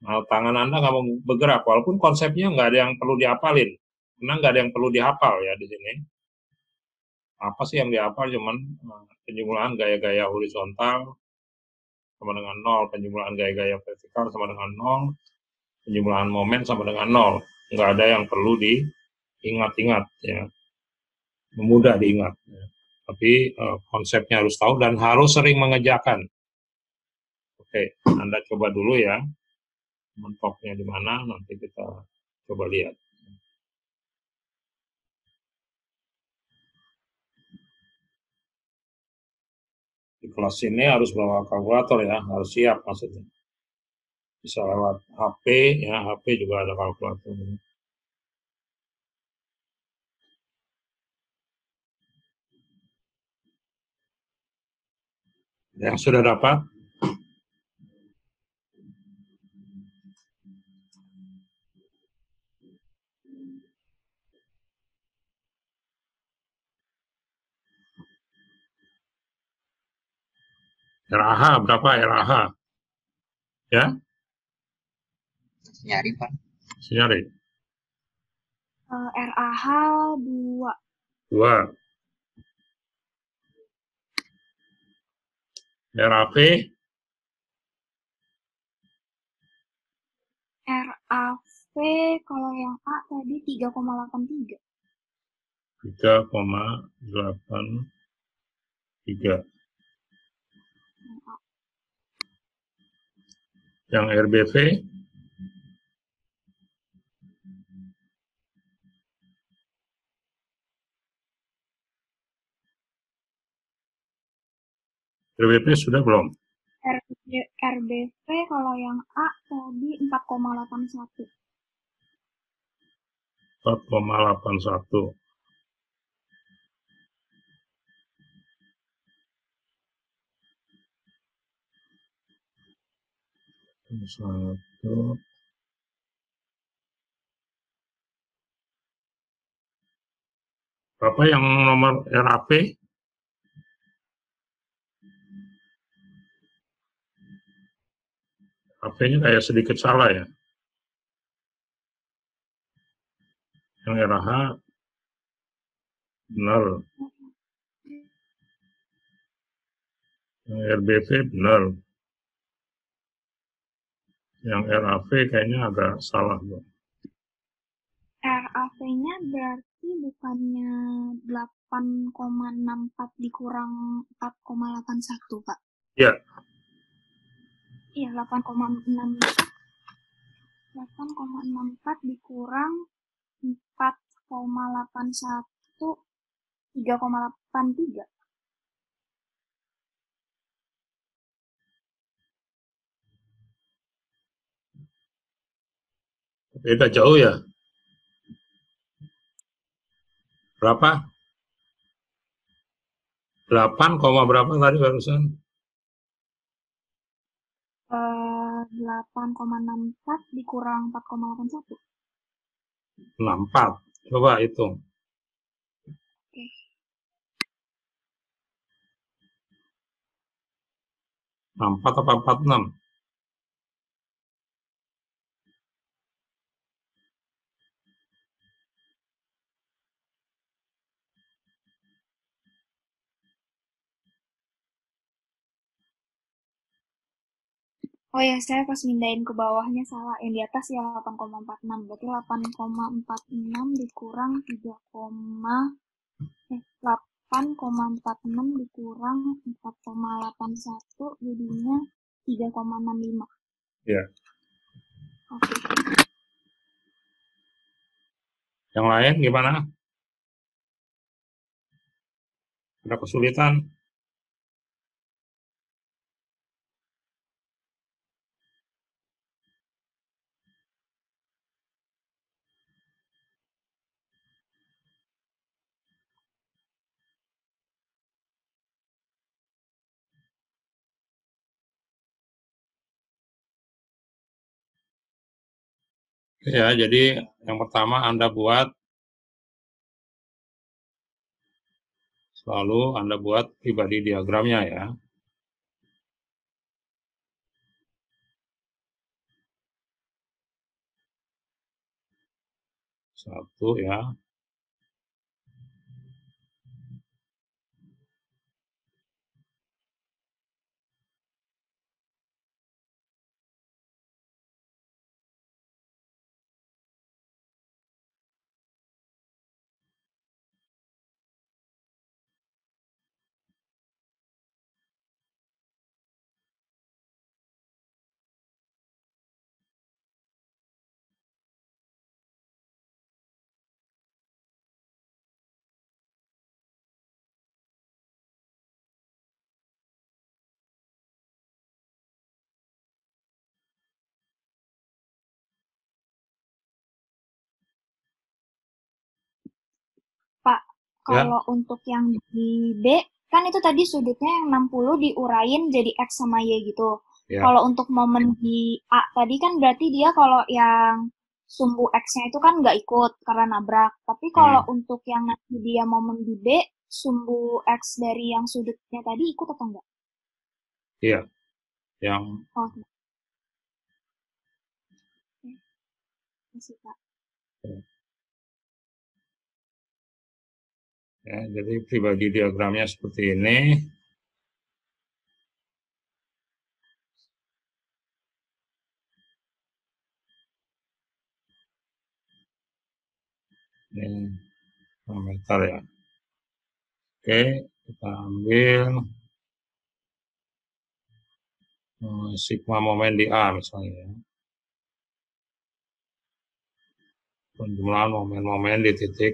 tangan Anda nggak mau bergerak, walaupun konsepnya nggak ada yang perlu dihafalin, karena nggak ada yang perlu dihafal ya di sini. Apa sih yang dihafal? Cuman penjumlahan gaya-gaya horizontal sama dengan 0, penjumlahan gaya-gaya vertikal sama dengan 0, penjumlahan momen sama dengan 0. Nggak ada yang perlu diingat-ingat ya, mudah diingat. Ya. Tapi konsepnya harus tahu dan harus sering mengerjakan. Oke, Anda coba dulu ya, mentoknya di mana, nanti kita coba lihat. Di kelas ini harus bawa kalkulator ya, harus siap maksudnya. Bisa lewat HP ya, HP juga ada kalkulator. Yang sudah dapat? RAH berapa RAH? Ya? Nyari, Pak. Nyari. RAH 2. 2. RAV? RAV kalau yang A tadi 3,83. 3,83. Yang RBV? RBV sudah belum? RBV kalau yang A tadi 4,81. 4,81. Satu. Berapa yang nomor RAP? HP-nya kayak sedikit salah ya. Yang RAH benar. Yang RBV benar. Yang RAV kayaknya agak salah. RAV-nya berarti bukannya 8,64 dikurang 4,81, Pak? Ya. Iya, 8,64 dikurang 4,81, 3,83. Beda jauh ya. Berapa? 8, berapa tadi barusan? 8,64 dikurang 4,81. 64. Coba hitung. Oke. 64 apa 46? Oh ya, saya pas mindahin ke bawahnya salah. Yang di atas ya 8,46. Berarti 8,46 dikurang 8,46 dikurang 4,81 jadinya 3,65. Ya. Oke. Yang lain gimana? Ada kesulitan? Ya, jadi yang pertama Anda buat, selalu Anda buat pribadi diagramnya ya. Satu ya. Pak, Ya, kalau untuk yang di B, kan itu tadi sudutnya yang 60 diurain jadi X sama Y gitu. ya. Kalau untuk momen di A tadi kan berarti dia kalau yang sumbu X-nya itu kan nggak ikut karena nabrak. Tapi kalau Hmm, untuk yang nanti dia momen di B, sumbu X dari yang sudutnya tadi ikut atau enggak? iya, yang Oh, oke. Masih, Pak. ya, jadi pribadi diagramnya seperti ini. Ini parameter ya. Oke, kita ambil sigma momen di A misalnya ya. Penjumlahan momen-momen di titik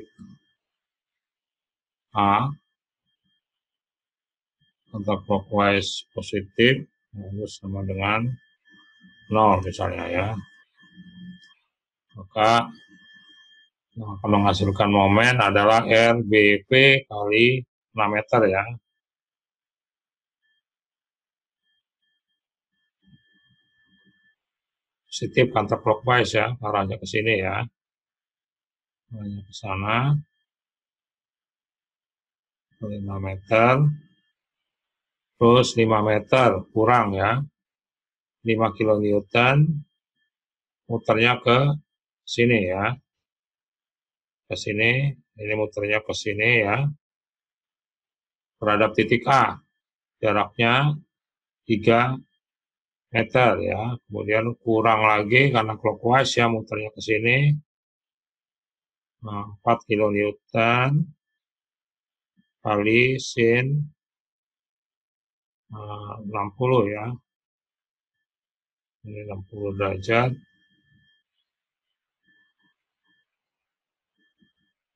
A counterclockwise positif harus sama dengan 0 misalnya ya. Maka yang akan menghasilkan momen adalah RBP kali 6 meter ya. Positif counterclockwise ya, arahnya ke sini ya. Arahnya ke sana, kali 6 meter, terus 5 meter kurang ya. 5 kilonewton, muternya ke sini ya. Ke sini, ini muternya ke sini ya. Terhadap titik A, jaraknya 3 meter ya. Kemudian kurang lagi karena clockwise ya, muternya ke sini. 4 kilonewton kali sin 60 ya. Ini 60 derajat.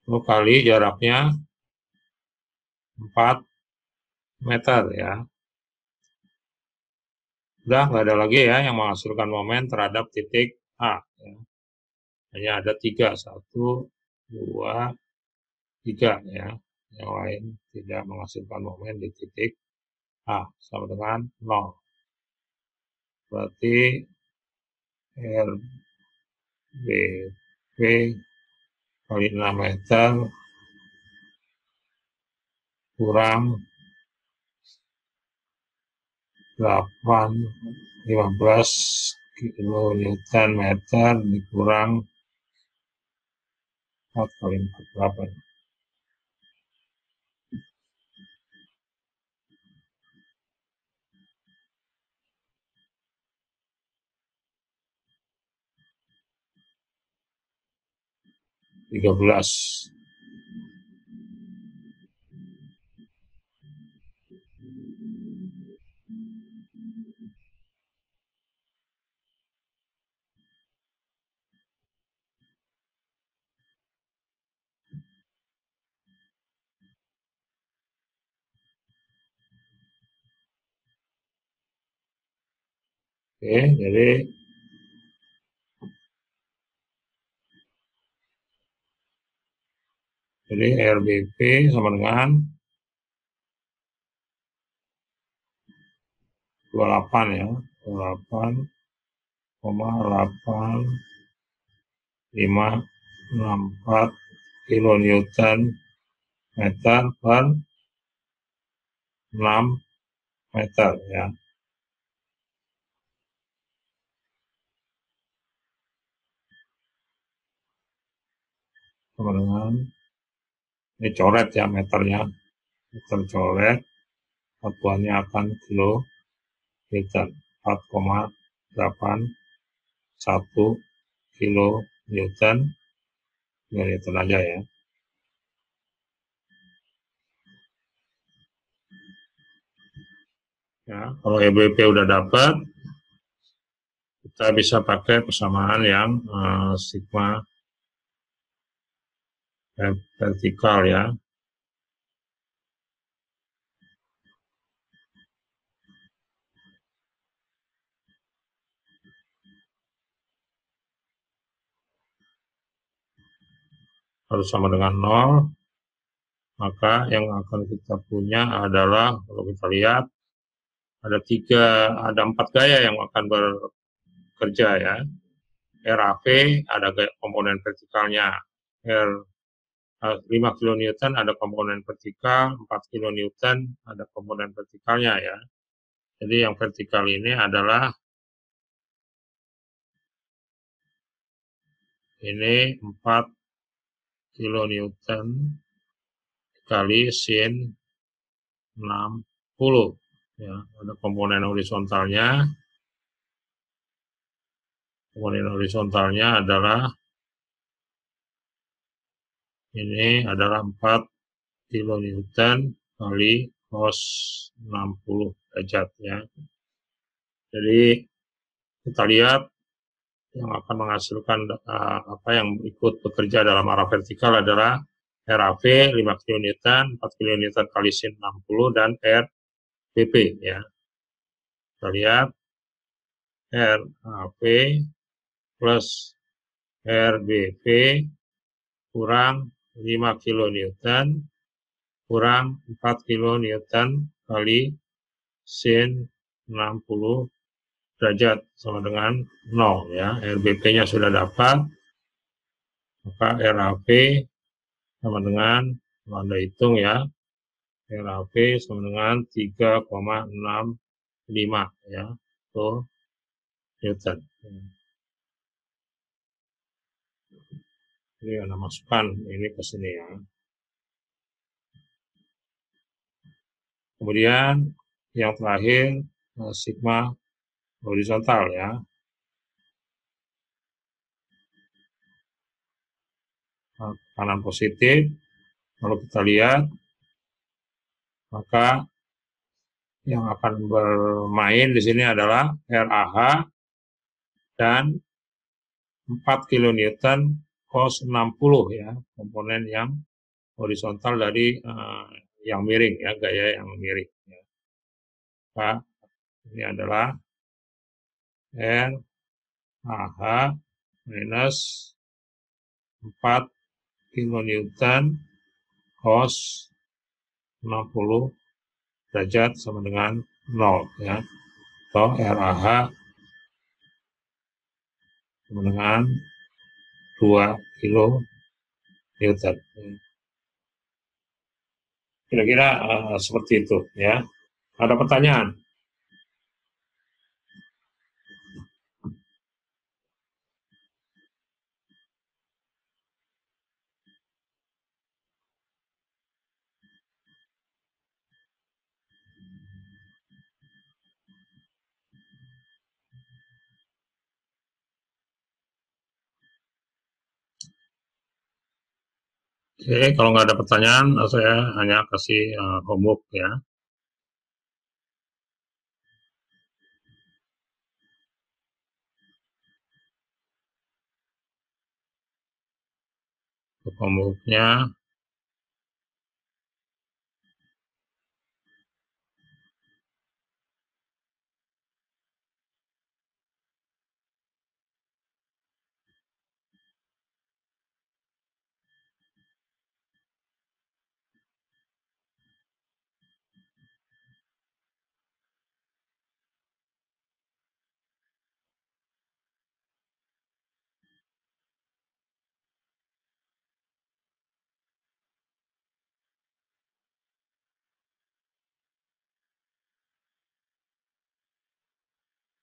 Lalu kali jaraknya 4 meter ya. Udah nggak ada lagi ya yang menghasilkan momen terhadap titik A ya. Hanya ada 3, 1, 2, 3 ya. Yang lain tidak menghasilkan momen di titik A sama dengan 0. Berarti RBP kali 6 meter kurang 15 kilonewton meter dikurang 4 kali 4 berapa? 13. Oke, jadi RBP sama dengan 28 ya, 28,8 564 kilonewton meter per 6 meter ya. Sama dengan ini coret ya meternya, meter coret, satuannya akan kilo newton, 4,81 kilo newton aja ya. Ya, kalau EBP udah dapat, kita bisa pakai persamaan yang sigma vertikal ya. Harus sama dengan 0, maka yang akan kita punya adalah, kalau kita lihat, ada 4 gaya yang akan bekerja ya. RAV ada komponen vertikalnya, 5 kN ada komponen vertikal, 4 kN ada komponen vertikalnya ya. Jadi yang vertikal ini adalah ini 4 kN kali sin 60 ya. Ada komponen horizontalnya. Komponen horizontalnya adalah ini adalah 4 kN kali cos 60 derajat ya. Jadi kita lihat yang akan menghasilkan apa yang ikut bekerja dalam arah vertikal adalah RAV 5 kN, 4 kN kali sin 60 dan RBP ya. Kita lihat RAV plus RBP kurang 5 kN kurang 4 kN kali sin 60 derajat sama dengan 0 ya. RBP-nya sudah dapat, maka RAV sama dengan, Anda hitung ya, RAV sama dengan 3,65 ya, itu Newton. Jadi Anda masukkan ini ke sini ya. Kemudian yang terakhir sigma horizontal ya. Kanan positif. Kalau kita lihat, maka yang akan bermain di sini adalah RAH dan 4 kN cos 60 ya, komponen yang horizontal dari yang miring ya, gaya yang miring ya. Maka ini adalah RAH minus 4 kN cos 60 derajat sama dengan 0 ya, atau RAH sama dengan 2 kN. Kira-kira seperti itu ya. Ada pertanyaan? Oke, kalau nggak ada pertanyaan, saya hanya kasih homework ya. Untuk homeworknya,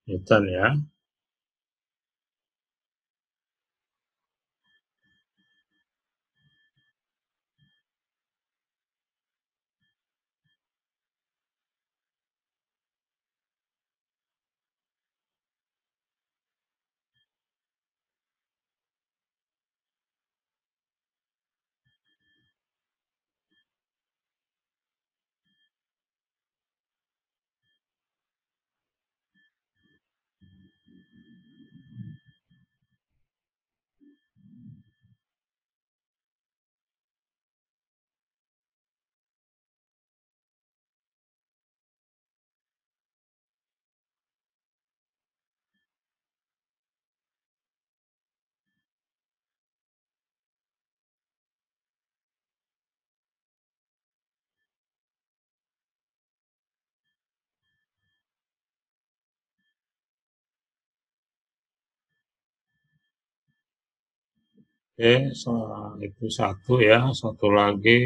Newton ya. Oke, itu satu ya. Satu lagi.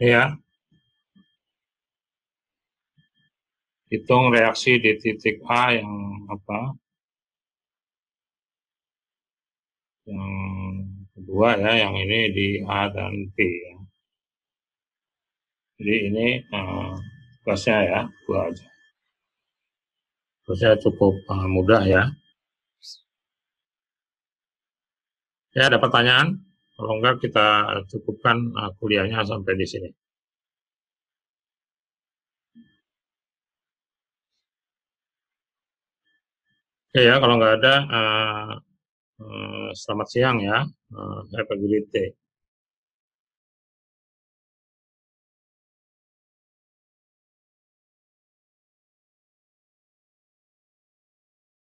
Ya, hitung reaksi di titik A yang apa? Yang kedua ya, yang ini di A dan B ya. Jadi ini tugasnya ya, dua aja. Tugasnya cukup mudah ya. Ya, ada pertanyaan? Kalau enggak kita cukupkan kuliahnya sampai di sini. Oke ya, kalau nggak ada, selamat siang ya. Have a great day.